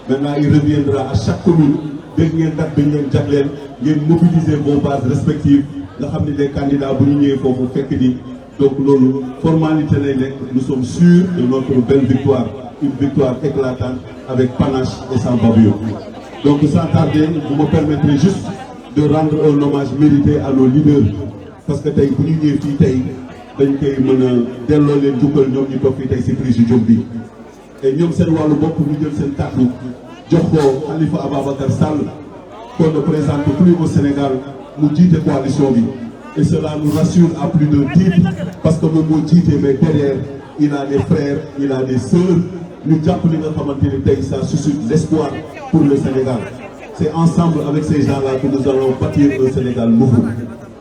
Maintenant, il reviendra à chaque commune, dès ngeen date bi ngeen jagleel, ngeen mobiliser vos bases respectives. nga xam ne des candidats bu ñu ñëwee foofu fekk ni donc loolu formalité lay nekk nous sommes sûrs de notre belle victoire, une victoire éclatante avec panache et sans bavure. Donc sans tarder, vous me permettrez juste de rendre un hommage mérité à nos leaders parce que tey bu ñu ñëwee fii tey dañ koy mën a delloo leen jukkal ñoom ñu toog fii tey si prise yu jóg bi et ñoom seen wàllu bopp ñu jël seen kàddu jox ko Khalifa Ababacar Sall qu'on ne présente plus au Sénégal mu jiite coalition bi et cela nous rassure à plus d'un titre parce que moom moo jiite mais derrière il a des frères il a des sœurs ñu jàpp li nga xamante ni tey ça suscite l'espoir pour le Sénégal. C'est ensemble avec ces gens-là que nous allons bâtir un Sénégal nouveau.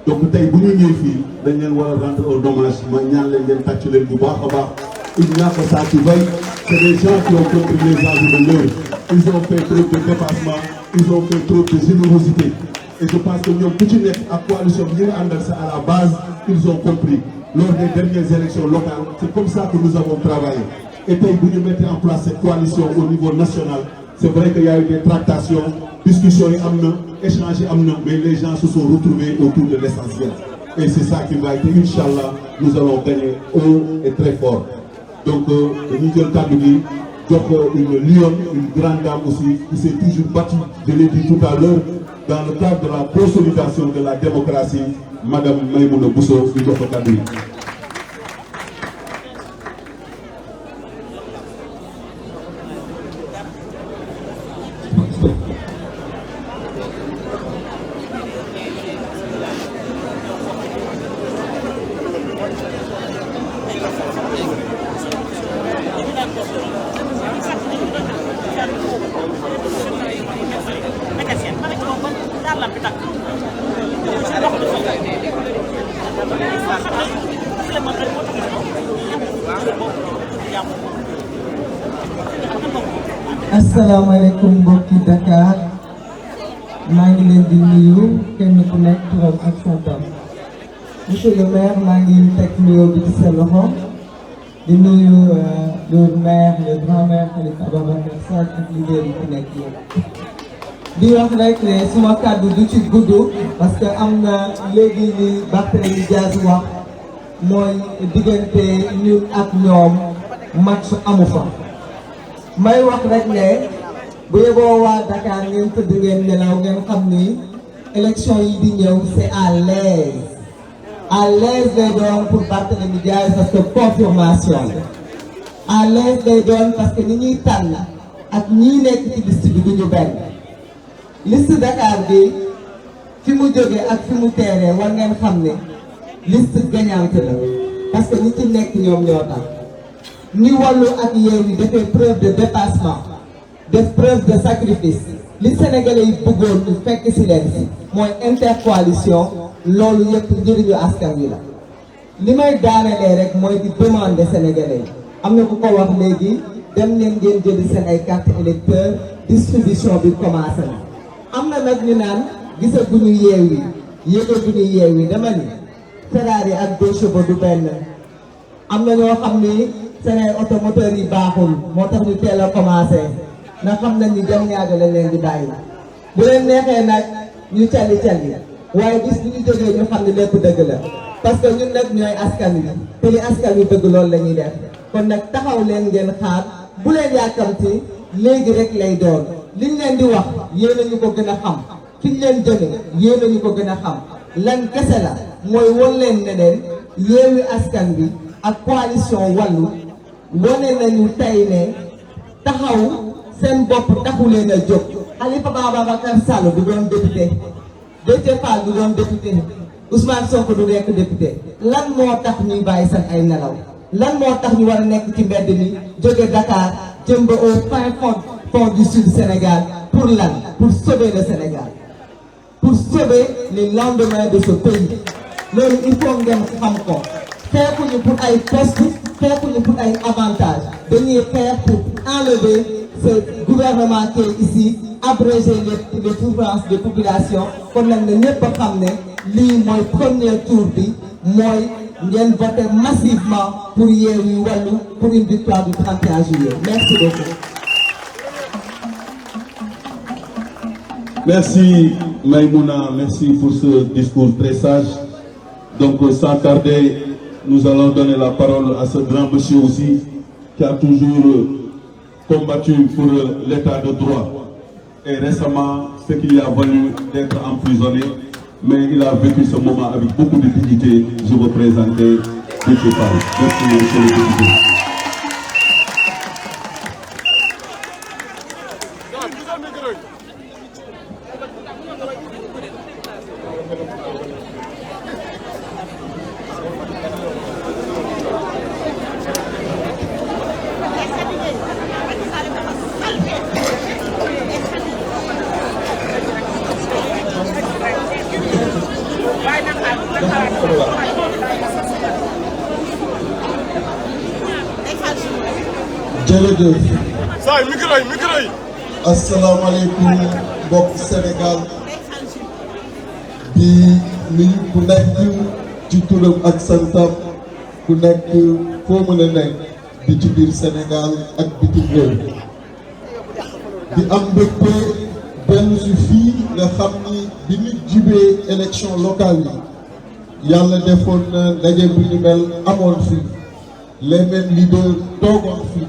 Donc tey bu ñu ñëwee fii dañ leen war a rendre un hommage ma ñaan leen ngeen tàcc leen bu baax a baax. Il n'y a que ça qui veille. C'est des gens qui ont compris les enjeux de l'heure. Ils ont fait trop de dépassement, ils ont fait trop de générosité. Et je pense que ñoom ku ci nekk ak coalition bi ñu àndal sa à la base ils ont compris lors des dernières élections locales c'est comme ça que nous avons travaillé et tey bu ñu mettre en place cette coalition au niveau national c'est vrai qu'il y a eu des tractations discussions yi am na échanges yi am na mais les gens se sont retrouvés autour de l'essentiel et c'est ça qui va être Inch'Allah nous allons gagner haut et très fort donc dañuy jël kàddu gi jox une lionne une grande dame aussi qui s'est toujours battue je l'ai dit tout à l'heure dans le cadre de la consolidation de la démocratie, Madame Maïmouna Bousso, du Kofokadou. asalaamaaleykum mbokki Dakar maa ngi leen di nuyu kenn ku nekk turam ak santam monsieur le maire maa ngi teg nuyoo bi ci sa loxo di nuyu le maire le grand maire Khalifa Ababacar Sall ak leader yi fi nekk yëpp di wax rek ne suma kàddu du ci gudd parce que am na léegi li Barthélémy Dias wax mooy diggante ñun ak ñoom match amu fa may wax rek ne bu yeboo waa Dakar ngeen tëdd ngeen nelaw ngeen xam ni élection yi di ñëw c'est à l'aise lay doon pour Barthélémy Dias parce que confirmation à l'aise lay doon parce que ni ñuy tànn ak ñii nekk ci liste bi du ñu benn liste Dakar bi fi mu jógee ak fi mu teeree war ngeen xam ne liste gagnante la parce que ñi ci nekk ñoom ñoo tax ni Wallu ak Yewwi defee preuve de dépassement def preuve de sacrifice li Sénégalais yi bëggoon ñu fekk ci leen si mooy intercoalition loolu yëpp njëriñu askan wi la li may daanelee rek mooy di demander Sénégalais yi am na ku ko wax léegi dem leen ngeen jëli seen ay carte électeur distribution bi commencé na am na nag ñu naan gisaguñu Yewwi yëgaguñu Yewwi dama ni Ferrari ak deux chevaux du benn am na ñoo xam ni seen ay automoteur yi baaxul moo tax ñu teel a commencé ndax xam nañ ni jam ñaajo lañ leen di bàyyi bu leen neexee nag ñu cali waaye bis bu ñu jógee ñu xam ne lépp dëgg la parce que ñun nag ñooy askan wi te li askan wi bëgg loolu la ñuy def kon nag taxaw leen ngeen xaar bu leen yàkkamti léegi rek lay doon liñ leen di wax yéen a ñu ko gën a xam fiñ leen jëme yéen a ñu ko gën a xam lan kese la mooy won leen ne leen Yewwi Askan Wi ak coalition Wallu wane nañu tey ne taxaw seen bopp taxu leen a jóg. Khalifa Ababacar Sall du doon député Déthié Fall du doon député Ousmane Sonko du nekk député lan moo tax ñuy bàyyi seen ay nelaw lan moo tax ñu war a nekk ci mbedd mi jóge Dakar jëm ba au fin fond du sud Sénégal pour lan pour sauver le Sénégal pour sauver les lendemains de ce pays loolu il faut ngeen xam ko xeexuñu pour ay poste xeexuñu pour ay avantages dañuy xeex pour enlever ce gouvernement qui est ici abréger les souffrances des populations kon nag ne ñëpp a xam ne lii mooy premier tour bi mooy ngeen voter massivement pour Yewwi Wallu pour une victoire du 31 juillet. Merci beaucoup. Merci Maïmouna, merci pour ce discours très sage. Donc sans tarder, nous allons donner la parole à ce grand monsieur aussi qui a toujours combattu pour l'état de droit. Et récemment, ce qui lui a valu d'être emprisonné, mais il a vécu ce moment avec beaucoup de dignité. Je vous présente Déthié Fall. Merci, monsieur le député. jërëjëf. asalaamaaleykum mbokk Sénégal di nuyu ku nekk ci turam ak santam ku nekk foo mën a nekk di ci biir Sénégal ak bitim réew di am mbégte dellu si fii nga xam ni bi ñu jibee élection locale yi yàlla defoon na ndaje bu ñu mel amoon fii les mêmes leaders toogoon fii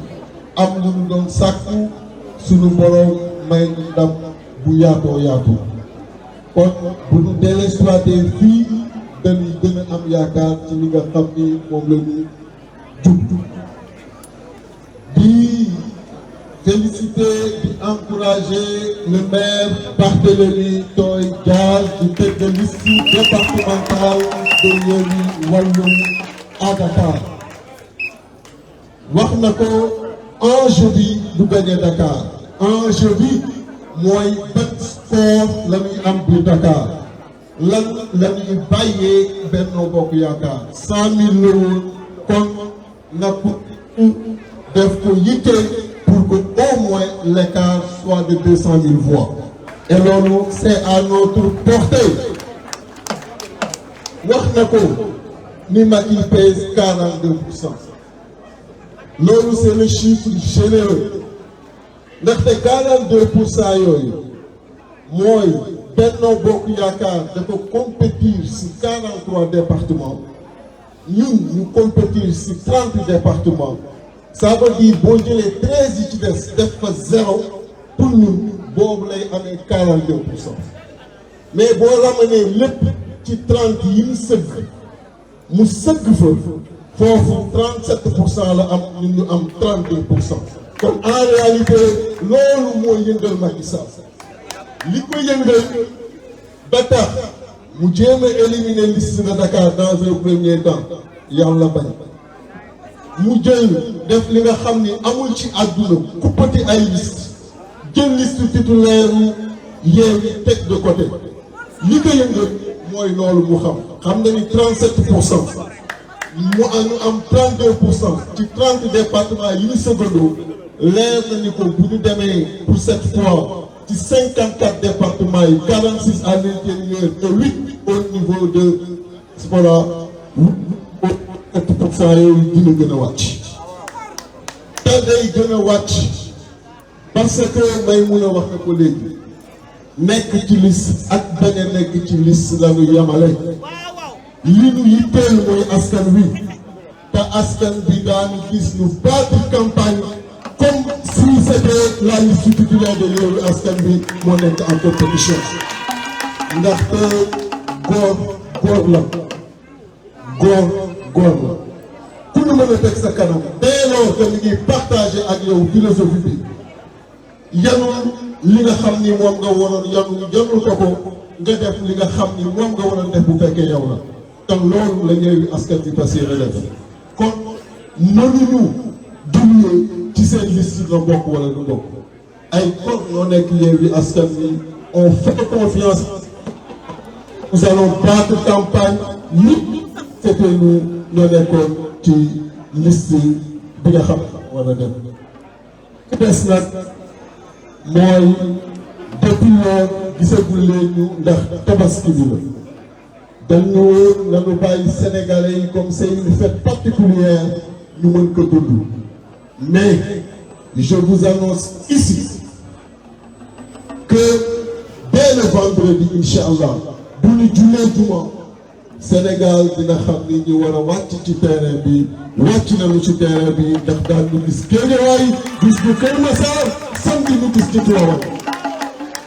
am lu ñu doon sàkku sunu borom may ndam bu yaatoo yaatu kon bu ñu dellusiwaatee fii dañuy gën a am yaakaar ci li nga xam ni moom la ñu jub di féliciter di encourager le maire Barthélémy Toye Dias du tête de liste départementale de Yewwi Wallu à Dakar wax na ko enjeu bi du gagner Dakar enjeu bi mooy ban score la ñuy am biir Dakar lan la ñuy bàyyee Benno Bokk Yaakaar 100 000 la woon kon nga ko def ko yitte pour que au moins l'écart soit de 200 000 voix et loolu c'est à notre portée wax na ko ni Macky pèse 42%. loolu c'est le chiffre généreux ndaxte 42% yooyu mooy Benno Bokk Yaakaar dafa compétir ci 43 départements ñun ñu compétir ci 30 départements ça veut dire boo jëlee 13 yi ci des def fa 0 pour ñun boobu lay amee 42%. mais boo ramené lépp ci 30 yi mu sëgg fa foofu 37% la am ñun ñu am 32%. kon en réalité loolu moo yëngal Macky Sall li ko yëngal ba tax mu jéem a éliminer liste de Dakar dans un premier temps yàlla bañ mu jël def li nga xam ni amul ci àdduna kuppati ay liste jël liste titulaire Yewwi teg de côté li ko yëngal mooy loolu mu xam na ni 37%. mu am 32% ci 30 départements yi ñu sëgandoo leer na ni ko bu ñu demee pour cette fois ci 54 départements yi 46 à l'intérieur et 8 au niveau de Spora 7% yooyu dina gën a wàcc te day gën a wàcc parce que may mun a wax na ko léegi nekk ci liste ak bañ a nekk ci liste la ñu yamale li ñu yitteel mooy askan wi te askan bi daan gis ñu battre campagne comme si c'était la liste titulaire de Yewwi Askan Wi moo nekk en compétition ndaxte góor la ku ñu mën a teg sa kanam dès lors que ñu ngi partagé ak yow philosophie bi yanul li nga xam ni moom nga waroon yanul ko nga def li nga xam ni moom nga waroon def bu fekkee yow la donc loolu la Yewwi Askan Wi fas yéene def kon mënuñu duggee ci seen liste la bokk wala du bokk ay kon ñoo nekk Yewwi Askan Wi on fait confiance nous allons battre campagne nit c'était nous ñoo nekkoon ci liste bi nga xam war a def des nag mooy depuis loolu gisagul leen ñu ndax tabaski bi la dañu nañu bàyyi sénégalais yi comme c'est une fête particulière ñu mën ko dund mais je vous annonce ici que dès le vendredi inchallah bu ñu jullee juma Sénégal dina xam ni ñu war a wàcc ci terrain bi wàcc nañu ci terrain bi ndax daan ñu gis Guédiawaye gis bu Kër Massar samedi ñu gis ci Tivaouane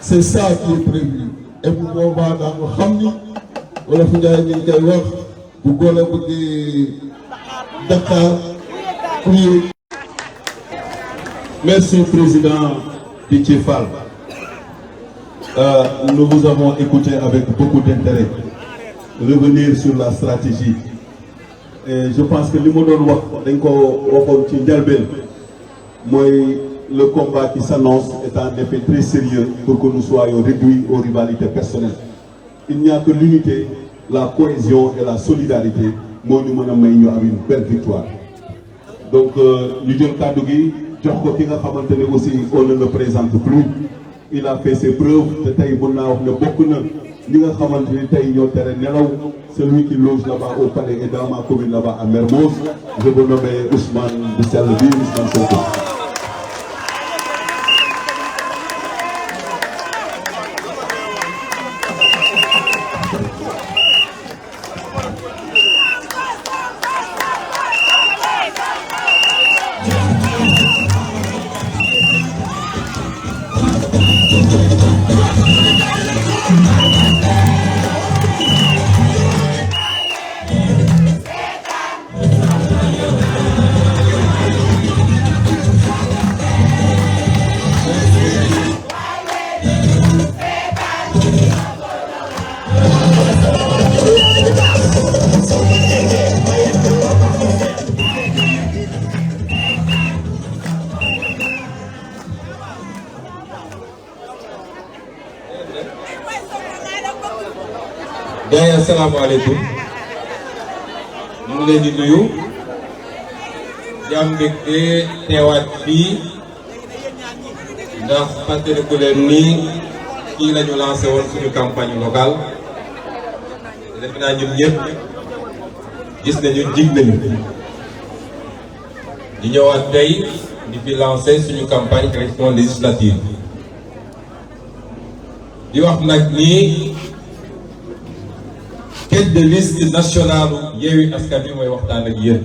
c'est ça qui est prévu et bu boobaa daanu xam ni wala fu Njaay ñu ngi koy wax bu gone bëggee Dakar kuy. Merci Président Déthié Fall. Nous vous avons écouté avec beaucoup d'intérêt. Revenir sur la stratégie. Et je pense que li ma doon wax dañ ko waxoon ci njëlbeen mooy le combat qui s'annonce est en effet très sérieux pour que nous soyons réduits aux rivalités personnelles. Il n'y a que l'unité, la cohésion et la solidarité moo ñu mën a may ñu am une belle victoire. Donc ñu jël kàddu gi jox ko ki nga xamante ne aussi on ne le présente plus. Il a fait ses preuves te tey mën naa wax ne bokk na ñi nga xamante ni tey ñoo tere nelaw celui qui loge là-bas au palais et dans ma commune là-bas à Mermoz je veux nommer Ousmane de Sell bi Ousmane Sonko. gaay asalaamaaleykum ñu ngi leen di nuyu di am mbégte teewaat fii ndax fàttaliku leen nii kii la ñu lancé woon suñu campagne locale defe naa ñun ñëpp gis nañu jig nañu di ñëwaat tey di fi lancé suñu campagne élection législative di wax nag nii tête de liste nationale Yewwi Askan Wi mooy waxtaan ak yéen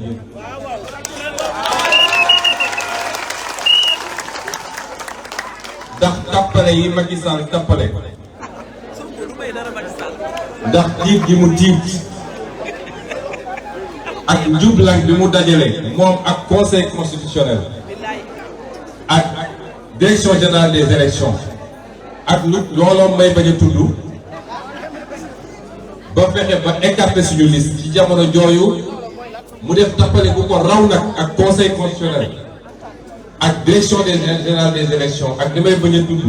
ndax tappale yi Macky Sall tappale ndax tiit gi mu tiit ak njublang bi mu dajale moom ak conseil constitutionnel ak direction générale des élections ak lu looloo may bañ a tudd ba fexe ba écarté suñu liste ci jamono jooyu mu def tappale bu ko raw nag ak conseil constitutionnel ak direction générale des élections ak li may bañ a tudd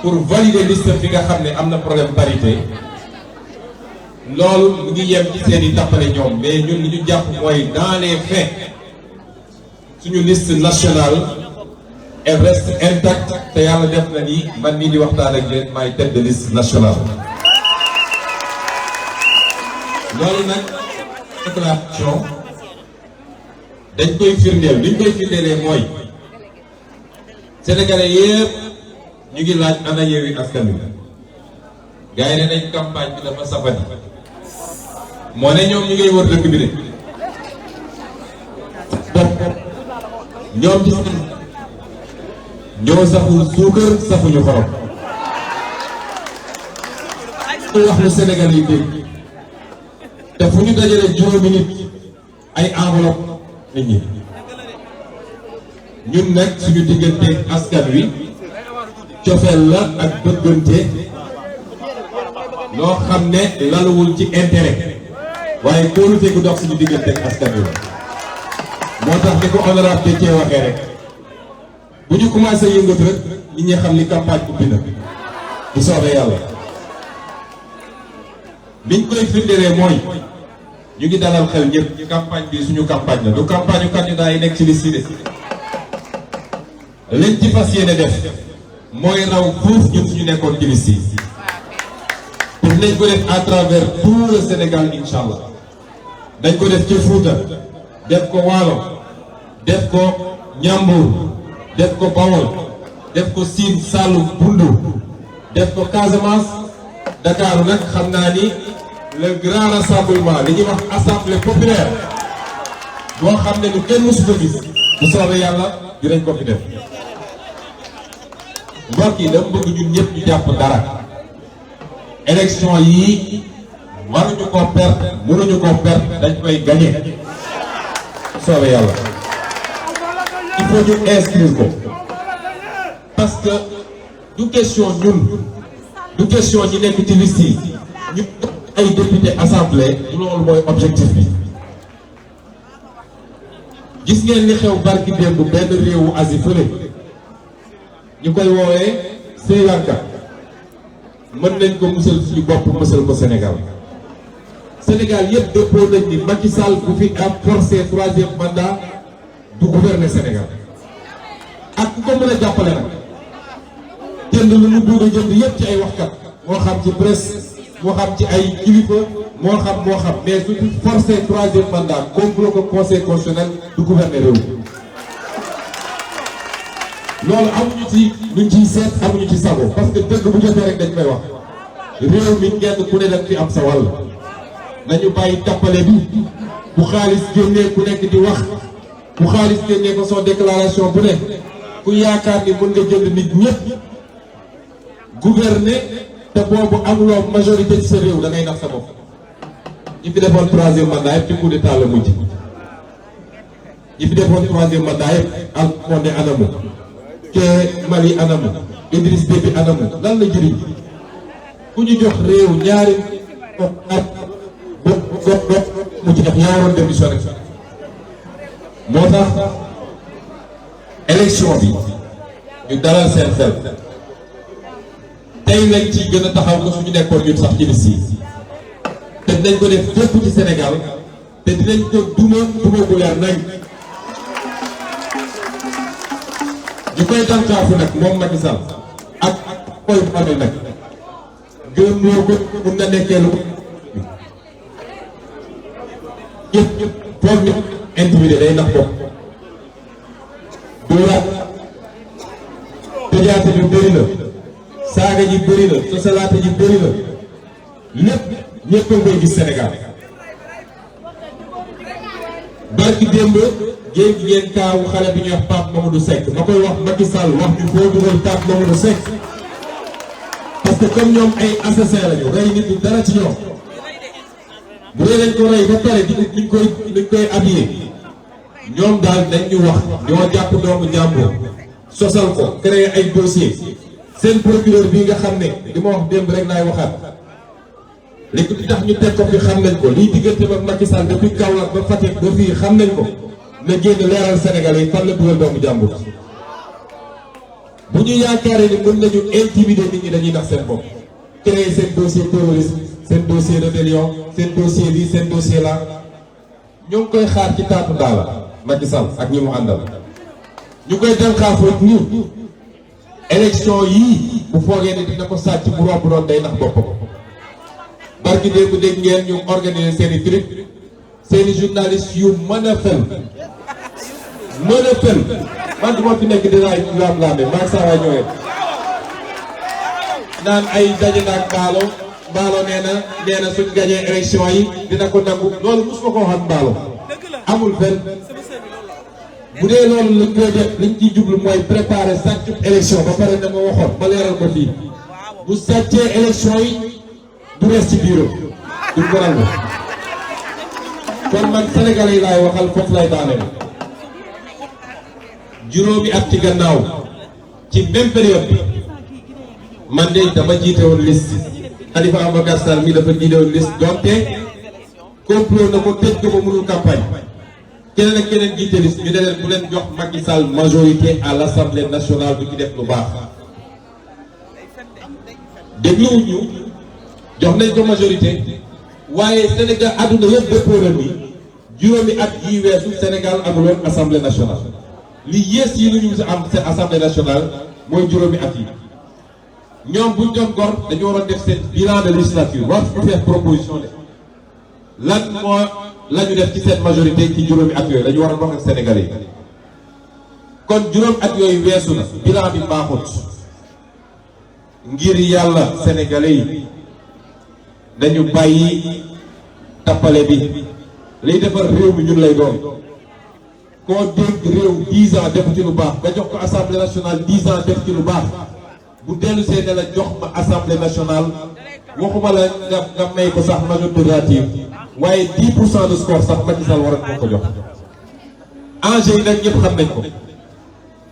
pour valider liste fi nga xam ne am na problème parité loolu mu ngi yem ci seen i tappale ñoom mais ñun li ñu jàpp mooy dans les faits suñu liste nationale elle reste intacte te yàlla def na ni man mii di waxtaan ak yéen maay tête de liste nationale. loolu nag déclaration dañ koy firndeel li ñu koy firndeelee mooy sénégalais yëpp ñu ngi laaj ana Yewwi Askan Wi gars yi ne nañ campagne bi dafa safadi moo ne ñoom ñu ngay wër dëkk bi de ñoom ci ñoo saful suukar safuñu xorom ñu wax lu Sénégal yi dégg te fu ñu dajale juróomi nit ay enveloppe nit ñi ñun nag suñu digganteeg askan wi cofeel la ak bëggante loo xam ne laluwul ci intérêt waaye kóolute gu dox suñu digganteeg askan wi moo tax ni ko honorable de cee waxee rek bu ñu commencé yëngatu rek nit ñi xam ni campagne ubbi na bu soobee yàlla liñ koy firndelee mooy ñu ngi dalal xel ñëpp campagne bi suñu campagne la du campagne yu candidat yi nekk ci liste yi liñ ci fas yéene def mooy raw fuuf ñun suñu nekkoon ci liste yi te dinañ ko def à travers tout le Sénégal incha allah dañ ko def ci Fouta def ko Waalo def ko Ñambur def ko Bawol def ko Sine Saloum Bundu def ko Casamance Dakar nag xam naa ni le grand rassemblement li ñuy wax assemblée populaire boo xam ne lu kenn mësu ko gis bu soobee yàlla dinañ ko fi def mbokk yi dama bëgg ñun ñëpp ñu jàpp dara élection yii mënuñu ko perdre mënuñu ko perdre dañ koy gagné bu soobee yàlla il faut ñu inscrire ko parce que du question ñun du question ñi nekk ci liste yi ñu ay député assemblée du loolu mooy objectif bi gis ngeen li xew barki démb benn réewu Asie fële ñu koy woowee Sri Lanka mën nañ ko musal suñu bopp musal ko Sénégal Sénégal yëpp dëppoo nañ ni Macky Sall bu fi am forcé troisième mandat du gouverner Sénégal ak ku ko mën a jàppale nag jënd lu mu bëgg a jënd yëpp ci ay waxkat moo xam ci presse moo xam ci ay kilifa moo xam mais su fi forcé troisième mandat complot ko conseil constitutionnel du gouverner réew loolu amuñu ci luñ ciy seet amuñu ci sago parce que dëgg bu jotee rek dañ koy wax réew mi kenn ku ne dañ fi am sa wàll nañu bàyyi tappale bi bu xaalis génnee ku nekk di wax bu xaalis génnee ko son déclaration bu ne ku yaakaar ni mën nga jënd nit ñëpp gouverner te boobu amuloo majorité ci sa réew da ngay nax sa bopp ñi fi defoon troisième mandat yëpp ci coup d'état la mujj ñi fi defoon troisième mandat yëpp Alpha Condé anamu ke Mali anamu Idriss Déby anamu lan la jëriñ ku ñu jox réew ñaari at mu ci def yaa waroon démissionné moo tax élection bi ñu dalal seen xel tey lañ ci gën a taxaw ko suñu nekkoon ñun sax ci liste yi te dinañ ko def fépp ci Sénégal te dinañ ko duma bu leer nañ ñu koy dànkaafu nag moom Macky Sall ak koy amee nag gëm loo ko mun na nekkee lu ñëpp foog ñu intimidé day nax bopp dóoraat tëjaate bi bëri na saaga ji bëri na sosalaate ji bëri na lépp ñëpp a ngi koy gis Sénégal barki démb géej gi ngeen kaawu xale bi ñuy wax Pape Mamadou Seck ma koy wax Macky Sall wax ñu foo dugal Pape Mamadou Seck parce que comme ñoom ay assassin lañu rey nit ñi dara ci ñoom bu dee dañ ko rey ba pare di koy habillé ñoom daal dañ ñu wax ñoo jàpp doomu jàmbur sosal ko créer ay dossier seen procureur bii nga xam ne li ma wax démb rek naay waxaat li tax ñu teg ko fi xam nañ ko liy diggante ba Macky Sall depuis Kaolack ba Fatick ba fii xam nañ ko na génn leeral Sénégalais yi fan la dugal doomu jàmbur bu ñu yaakaaree ni mën nañu intimider nit ñi dañuy nax seen bopp créer seen dossier terrorisme seen dossier rébellion seen dossier lii seen dossier là ñoo ngi koy xaar ci taatu daala Macky Sall ak ñi mu àndal ñu koy dem xaar foofu nii élection yii bu foogee ne dina ko sàcc bu romb doon day nax boppam barki dégg ngeen ñu organiser seen i truc seen i journalistes yu mën a fen man du ma fi nekk dinaa laam-laame maag saa waay ñëwee naan ay daje naag Mballo nee na suñ gagné élection yi dina ko nangu loolu mos ma ko waxal Mballo amul fenn bu dee loolu lañ koy def liñ ciy jublu mooy préparer sàccu élection ba pare na ma waxoon ma leeral ko fii bu sàccee élection yi du rees ci bureau du ko nangu kon man sénégalais yi laay waxal foofu lay daaneel juróomi at ci gannaaw ci même période bi man de dama jiite woon liste Khalifa Ababacar Sall mi dafa jiite woon liste donte complot na ko tëj ko ba mënul campagne keneen ak keneen jiite liste ñu ne leen bu leen jox Macky Sall majorité à l'Assemblée nationale bu ci def lu baax dégluwuñ ñu jox nañ ko majorité waaye Sénégal àdduna yëpp dëppoo na ni juróomi at yi weesu Sénégal amuloon Assemblée nationale li yées yi lu ñu am seen Assemblée nationale mooy juróomi at yi ñoom buñ doon gor dañu waroon def seen bilan de législature war fu faire proposition de lan moo la ñu def ci seen majorité ci juróomi at yooyu dañu waroon wax ak Sénégalais yi kon juróom at yooyu weesu na bilan bi baaxut ngir yàlla Sénégalais yi dañu bàyyi tappale bi liy defar réew mi ñun lay doon koo dégg réew 10 ans def ci lu baax ba jox ko assemblée nationale 10 ans def ci lu baax bu dellu see ne la jox ma assemblée nationale waxuma la nga may ko sax majorité relative waaye 10% de score sax Macky Sall waroon ko jox. enjeu yi nag ñëpp xam nañ ko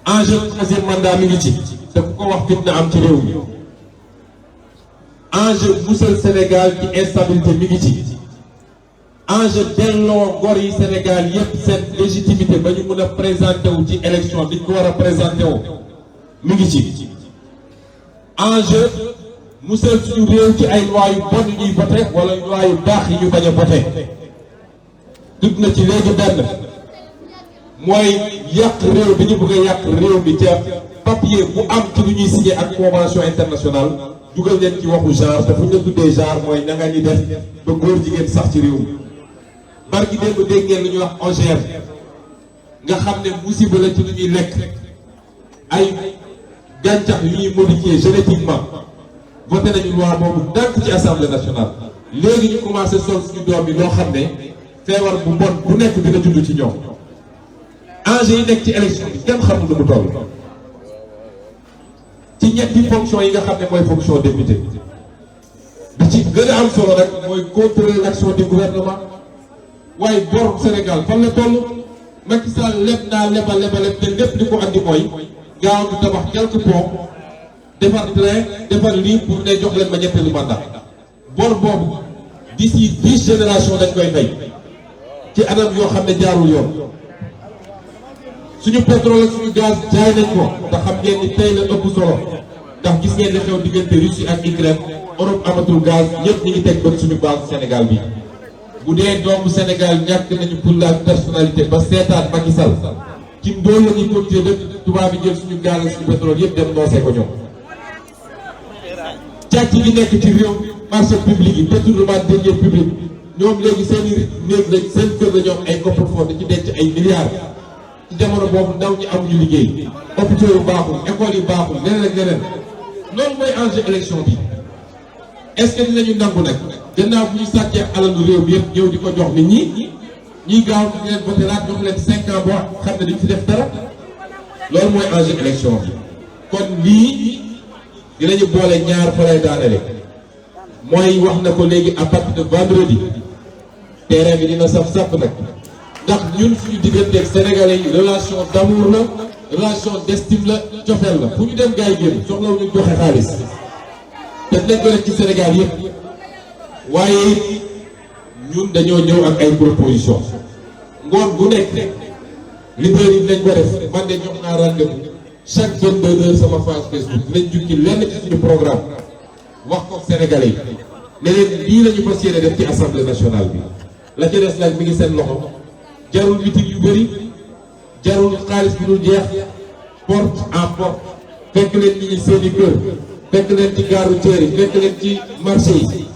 enjeu troisième mandat mi ngi ci te ku ko wax fitna am ci réew mi enjeu musal Sénégal ci instabilité mi ngi ci. enjeu delloo gor yi Sénégal yépp seen légitimité ba ñu mën a présenté wu ci élection bi ñu ko war a présenté wu mi ngi ci enjeu musal suñu réew ci ay loi yu bon ñuy voté wala loi yu baax yi ñu bañ a voté tudd na ci léegi benn mooy yàq réew bi ñu bëgg a yàq réew bi ca papier bu am ci lu ñuy signé ak convention internationale dugal leen ci waxu genre te fu ñu la tuddee genre mooy na nga ñu def ba góor jigéen sax ci réew mi barki démb dégg ngeen lu ñuy wax OGM nga xam ne musiba la ci lu ñuy lekk ay gàncax yu ñuy modifié génétiquement voté nañu loi boobu dànk ci assemblée nationale léegi ñu commencé sol suñu doom yi loo xam ne feebar bu bon bu nekk dina judd ci ñoom enjeu yi nekk ci élection bi kenn xamul lu mu toll ci ñetti fonction yi nga xam ne mooy fonction député bi ci gën a am solo rek mooy contrôler l'action du gouvernement waaye bor Sénégal fan la toll Macky Sall leb naa lebal te lépp li ko andi mooy gaaw du tabax quelques ponts defar train defar lii pour ne jox leen ma ñetteelu mandat bor boobu d'ici 10 générations dañ koy fay ci anam yoo xam ne jaarul yoon suñu pétrole ak suñu gaz jaay nañ ko te xam ngeen ni tey la ëpp solo ndax gis ngeen li xew diggante Russie ak Ukraine Europe amatul gaz ñëpp ñi ngi teg bët suñu base Sénégal bi bu dee doomu Sénégal ñàkk nañu pour la personnalité ba seetaan Macky Sall ci ndóol la ñuy continuer dëkk tubaab bi jël suñu gaz ak suñu pétrole yëpp dem noosee ko ñoom càcc gi nekk ci réew marché public yi détournement de deniers publics ñoom léegi seen i néeg lañ seen kër la ñoom ay coffre-fort di ci denc ay milliards ci jamono boobu ndaw ñi amuñu liggéey hôpitaux yu baaxul école yi baaxul leneen ak leneen loolu mooy enjeu élection bi est-ce que dinañu nangu nag gannaaw bu ñu sàccee alalu réew bi yëpp ñëw di ko jox nit ñi ñuy gaaw di leen voté laat jox leen 5 ans boo xam ne duñ fi def dara loolu mooy enjeu élection bi kon lii dinañu boole ñaar fa lay daanele mooy wax na ko léegi à partir de vendredi terrain bi dina saf-saf nag ndax ñun suñu digganteeg sénégalais yi relation d'amour la relation d'estime la cofeel la fu ñu dem gars yi génn soxlawu ñu joxe xaalis te dinañ ko def ci Sénégal yëpp waaye ñun dañoo ñëw ak ay proposition ngoon bu nekk leader yi dinañ ko def man de jox naa rendez-vous chaque 22 heures sama page Facebook dinañ jukki lenn ci suñu programme wax ko sénégalais yi ne leen lii la ñu fas yéene def ci assemblée nationale bi la ca des nag mi ngi seen loxo jarul meeting yu bëri jarul xaalis bi dul jeex porte en porte fekk leen nit ñi seeni kër fekk leen ci gare routière yi fekk leen ci marché yi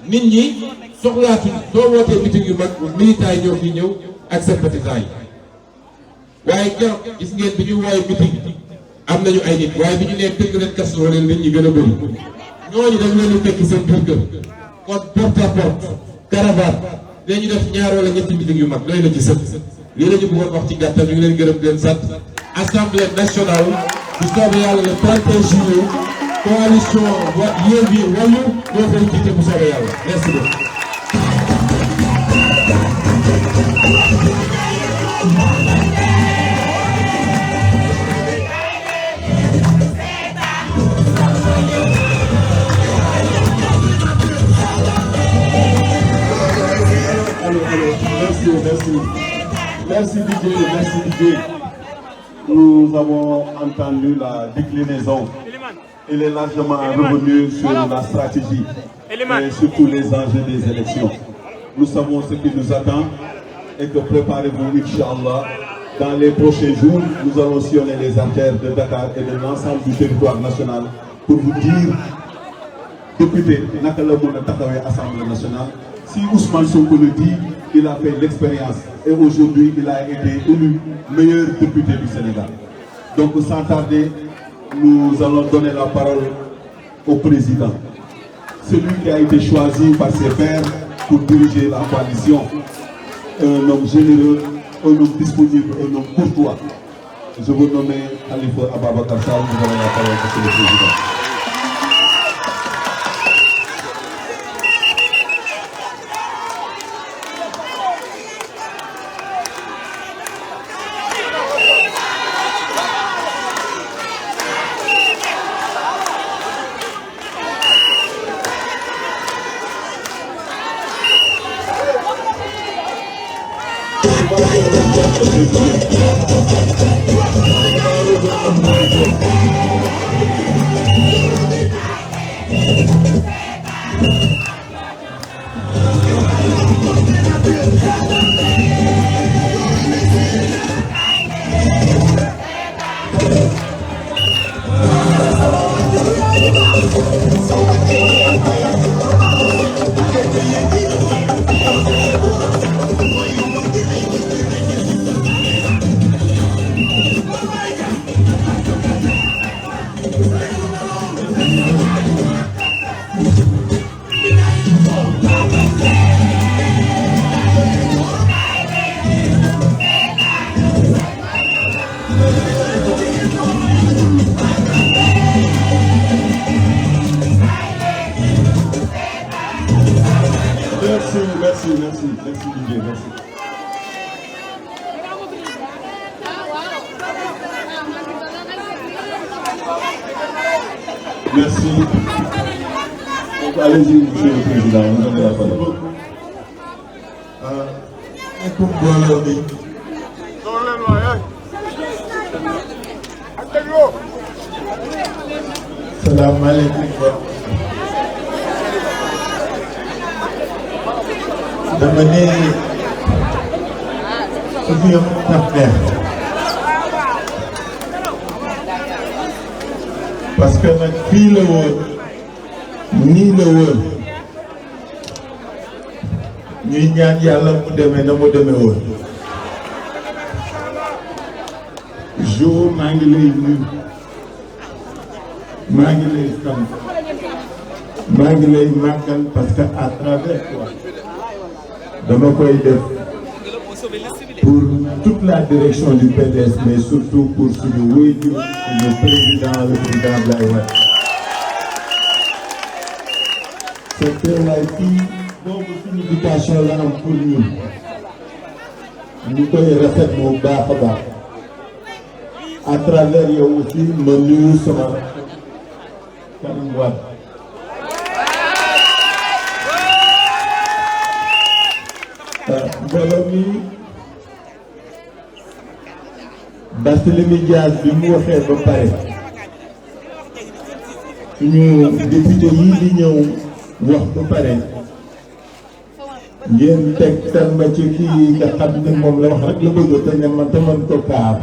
nit ñi soxlaatuñ soo wootee meeting yu mag militants yi ñoo fi ñëw ak sympathisants yi waaye keroog gis ngeen bi ñu wooye meeting am nañu ay nit waaye bi ñu nee tëgg leen kaso leen nit ñi gën a bëri ñooñu dañ leen di fekk seen biir kër kon porte à porte caravane dañu def ñaar wala ñetti meeting yu mag doy na ci sëkk lii la ñu bëggoon wax ci gàttal ñu ngi leen gërëm di leen sant assemblée nationale bu soobee yàlla le 31 juillet coalition Yewwi Wallu ñoo koy jiite bu soobee yàlla merci beaucoup Merci Didier. Nous avons entendu la déclinaison. Il est largement revenu sur la stratégie et surtout les enjeux des élections. Nous savons ce qui nous attend et que préparez-vous, Inch'Allah. Dans les prochains jours, nous allons sillonner les artères de Dakar et de l'ensemble du territoire national pour vous dire, député, naka la mën a taxawee Assemblée nationale. Si Ousmane Sonko le dit, il a fait l'expérience et aujourd'hui il a été élu meilleur député du Sénégal. Donc sans tarder, nous allons donner la parole au président. Celui qui a été choisi par ses pairs pour diriger la coalition. Un homme généreux, un homme disponible, un homme courtois. Je vous nomme Khalifa Ababacar Sall, vous avez la parole, monsieur le président. Merci Didier, merci. Merci. Donc allez-y, monsieur le président, vous avez la parole. Salam alaikum. dama ne su fi yëpp tax neex parce que nag fii la woon nii la woon ñuy ñaan yàlla mu demee na mu demee woon Jo maa ngi lay nuyu maa ngi lay sant maa ngi lay màggal parce que à travers toi dama koy def pour toute la direction du PDS mais surtout pour suñu waajur le président Abdoulaye Wade. C'était la fii boobu signification la am pour ñun ñu koy rafet bu baax a baax à travers yow aussi ma nuyu sama Karim Wade. mbooloo mi Barthélémy Dias bi mu waxee ba pare suñu député yii di ñëw wax ba pare ngeen teg tan ma ci kii nga xam ne moom la wax rek la bëgg te nga man te man ko kaar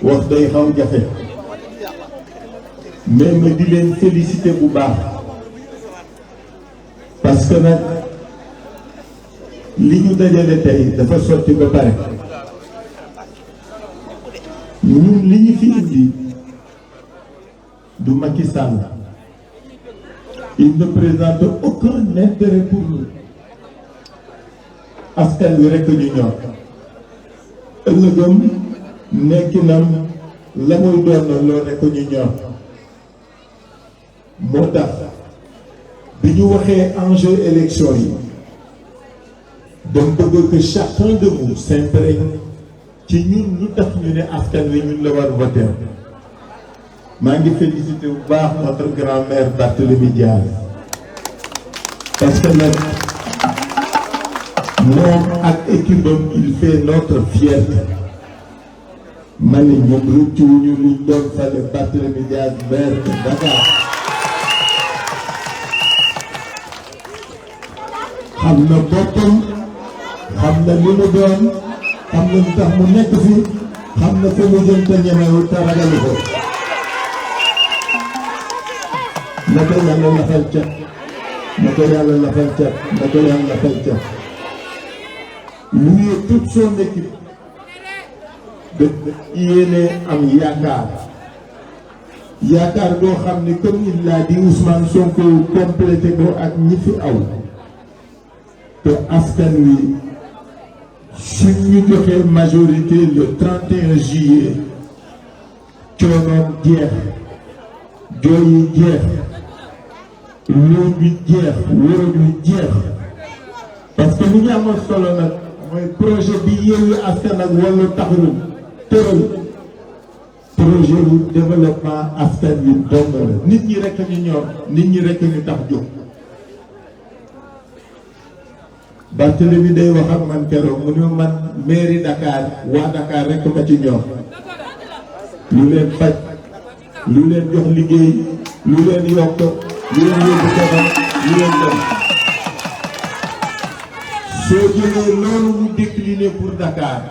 wax day xaw jafe mais ma di leen félicité bu baax parce que nag li ñu dajale tey dafa sotti ba pare ñun li ñu fi indi du Macky Sall il ne présente aucun intérêt pour nous askan wi rekk ñu ñor ëllëgam nekkinam la muy doon loolu rekk ñu ñor moo tax bi ñu waxee enjeu élection yi dama bëgg que chacun de vous s'imprègne ci ñun lu tax ñu ne askan wi ñun la war voter. maa ngi féliciter bu baax notre grand-mère Barthélémy Diaz parce que nag moom ak équipe am il fait notre fierté. ma ne ñoom rëccu wuñu luñ doon fale Barthélémy Diaz maire de Dakar. xam na boppam xam na li mu doon xam na lu tax mu nekk fi xam na fa mu jëm te ñemewu te ragalu ko. na ko yàlla lafal cat na ko yàlla lafal cat na ko yàlla lafal cat. lui et toute son équipe de yéene am yaakaar doo xam ni comme il l'a dit Ousmane Sonko complété ko ak ñi fi aw te askan wi suñ ñu joxee majorité le 31 juillet coonoon jeex jooy yi jeex lool bi jeex wóor bi jeex parce que li ñu amoon solo nag mooy projet bi Yewwi Askan ak Wallu Taxawu tëral projet bu développement askan wi dong la nit ñi rekk ñu ñor nit ñi rekk ñu tax jóg. Barthélémy day wax ak man keroog mu ne man mairie Dakar waa Dakar rekk ma ci ñor lu leen faj lu leen jox liggéey lu leen yokk lu leen yóbbu kanam lu leen dem. soo jëlee loolu mu décliné pour Dakar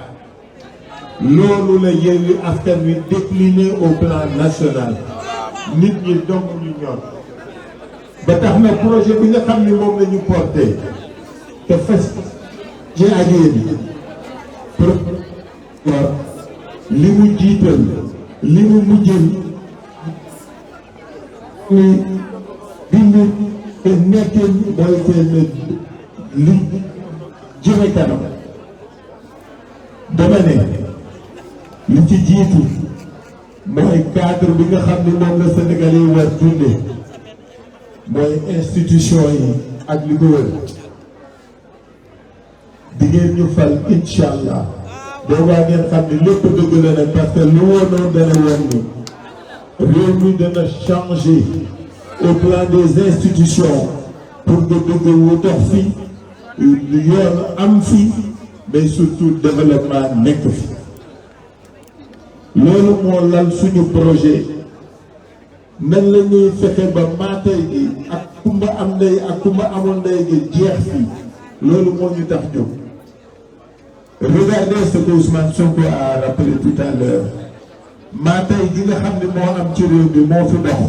loolu la Yewwi Askan Wi décliné au plan national nit ñi dong ñu ñor ba tax na projet bi nga xam ni moom la ñu porté te fas ci ak yéen li mu jiital li mu mujjal ni bindu te nekkin mooy seen li jëme kanam dama ne li ci jiitu mooy cadre bi nga xam ni moom la Sénégal yi war dunde mooy institution yi ak li ko wër di ngeen ñu fal incha allah boobaa ngeen xam ni lépp dëgg la nag parce que lu woonoon dana woon ni réew mi dana changer au plan des institutions pour que dëgg wu dox fi yoon am fi mais surtout développement nekk fi loolu moo lal suñu projet nan la ñuy fexe ba maatay gi ak kumba am ndey ak kumba amul ndey gi jeex fi loolu moo ñu tax jóg. Regardez ce que Ousmane Sonko a rappelé tout à l'heure maatay gi nga xam ne moo am ci réew bi moo fi dox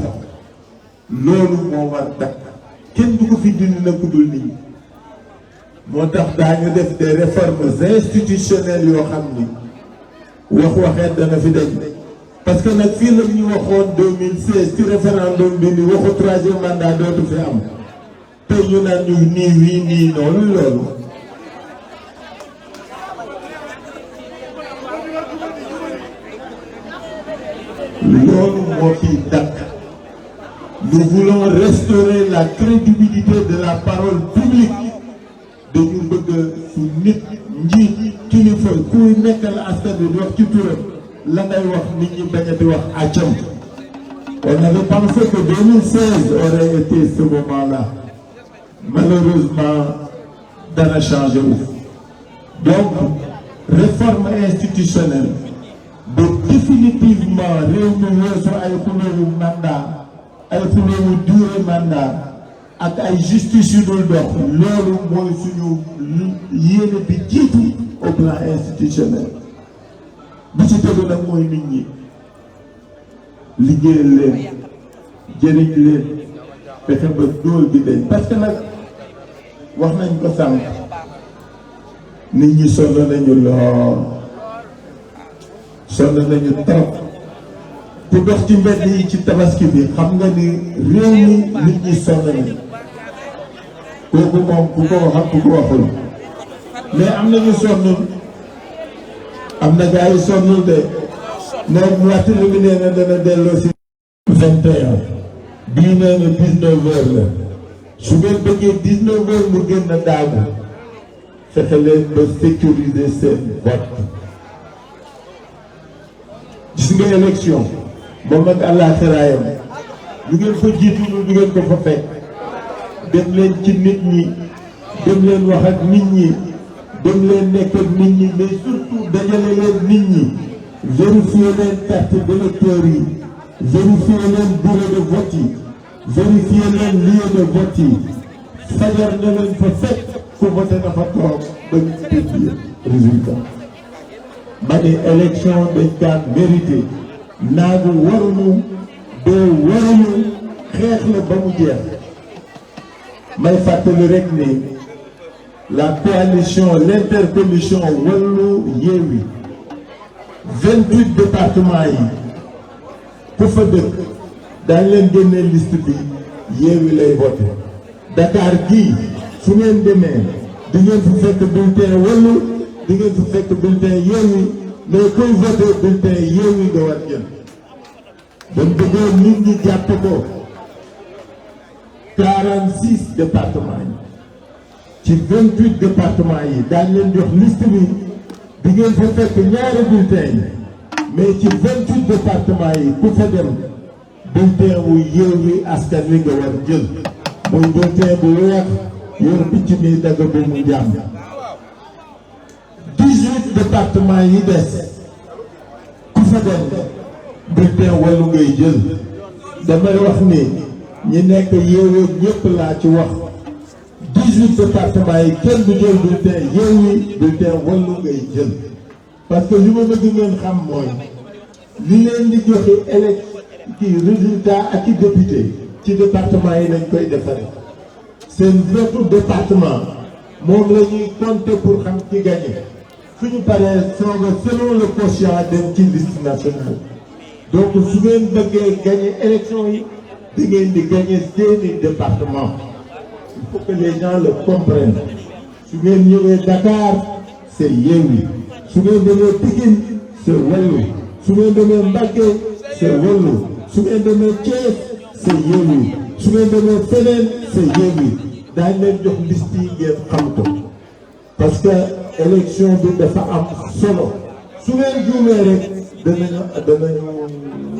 loolu moo war dakk kenn du ko fi dindi na ku dul nit ñi moo tax daañu def des réformes institutionnelles yoo xam ni waxeet dana fi dañ parce que nag fii la ñu waxoon 2016 ci référendum bi ni waxu troisième mandat dootu fi am tey ñu naan ñu nii wii nii noonu loolu moo fi dakk. Nous voulons restaurer la crédibilité de la parole publique dañu bëgg su nit njiit kilifa kuy nekkal askan bi di wax ci turam la ngay wax nit ñi bañ a di wax àccam. On avait pensé que 2016 aurait été ce moment-là. Malheureusement dana changé wu. Donc réforme institutionnelle de définitivement réew mi weesu ay xulóowu mandat ay xulóowu durée mandat ak ay justice yu dul dox loolu mooy suñu yéene bi jiitu au plan institutionnel bi ci tegu nag mooy nit ñi liggéeyal leen jëriñ leen fexe ba dóol bi dañ parce que nag wax nañ ko sànq nit ñi sonn nañu lool sonn nañu trop ku dox ci mbedd yi ci tabaski bi xam nga ni réew mi nit ñi sonn nañu kooku moom ku ko wax ak ku ko waxul mais am nañu sonnul am na gars yi sonnul de moom waxtu bi nee na dana delloo si 21 bii nee na 19 heures la su ngeen bëggee 19 heures mu gën a daagu fexe leen ba sécuriser seen vote. gis nga élection moom ak àllaaxiraayam lu ngeen fa jiitu lu ngeen ko fa fekk dem leen ci nit ñi dem leen wax ak nit ñi dem leen nekk ak nit ñi mais surtout dajale leen nit ñi vérifier leen carte d'électeur yi vérifier leen bureau de vote yi vérifier leen lieu de vote yi fajar na leen fa fekk ku voté na fa toog ba ñu publier résultat. ma ne élection dañ kaa mérité naagu waruñu doo waruñu xeex la ba mu jeex. may fàttali rek ni la coalition l'intercoalition Wallu Yewwi 28 départements yi ku fa dëkk daañ leen génne liste bi Yewwi lay voté. Dakar gii su ngeen demee di ngeen fi fekk bulletin Wallu di ngeen fi fekk bulletin Yewwi mais kuy voté bulletin Yewwi nga war jël. dañ bëggoon nit ñi jàpp ko 46 départements yi ci 28 départements yi daañ leen jox liste bi di ngeen fa fekk ñaari bulletin yi mais ci 28 départements yi ku fa dem bulletin wu Yewwi Askan Wi nga war jël muy bulletin bu weex yor picc mi dagg ba mu jàmm. 18 départements yi des ku fa dem bulletin Wallu ngay jël. damay wax ni ñi nekk Yewwi ñëpp laa ci wax 18 départements yi kenn du jël bulletin Yewwi bulletin Wallu ngay jël. parce que li ma bëgg ngeen xam mooy li leen di joxe résultat ak i député ci département yi lañ koy defaree seen vote département moom la ñuy compter pour xam ci gagné suñu paree sooga selon le quotient dem ci liste nationale. donc su ngeen bëggee gagné élection yi da ngeen di gagné seeni département. il faut que les gens le comprennent. su ngeen ñëwee Dakar c'est Yewwi su ngeen demee Pikine c'est Wallu su ngeen demee Mbacké c'est Wallu su ngeen demee Thiès c'est Yewwi su ngeen demee feneen c'est Yewwi daañu leen jox liste yi ngeen xam ko parce que élection bi dafa am solo su ngeen juumee rek danañu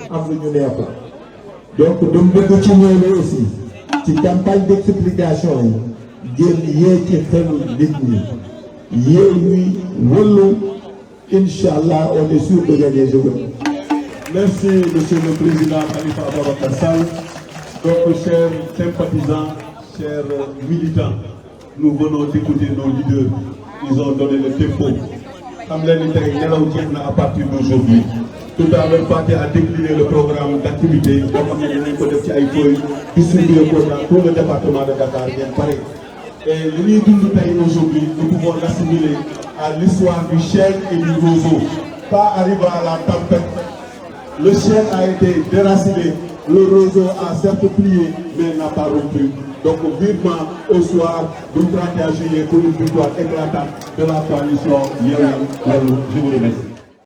am lu ñu neexul donc dama bëgg ci ñoom aussi ci campagne d'explication yi ngeen yee ci xelu nit ñi Yewwi Wallu Inch'Allah on est sûr de gagner. Merci Monsieur le Président Khalifa Ababacar Sall. Donc chers sympathisants, chers militants, nous venons d'écouter nos leaders. Ils ont donné le tempo. Xam leen ni tey nelaw jeex na à partir d'aujourd'hui. Tout à l'heure Pathé a décliné le programme d'activité boo xam ne dinañ ko def ci ay feuilles distribué ko dans tout le département de Dakar ngeen pare. Et li ñuy dund tey aujourd'hui nous pouvons l'assimiler à l'histoire du chêne et du roseau. Pas arrivé à la tempête, le chêne a été déraciné, le roseau a certes plié mais n'a pas rompu. Donc vivement au soir du 31 juillet pour une victoire éclatante de la coalition Yewwi Wallu. Je vous remercie.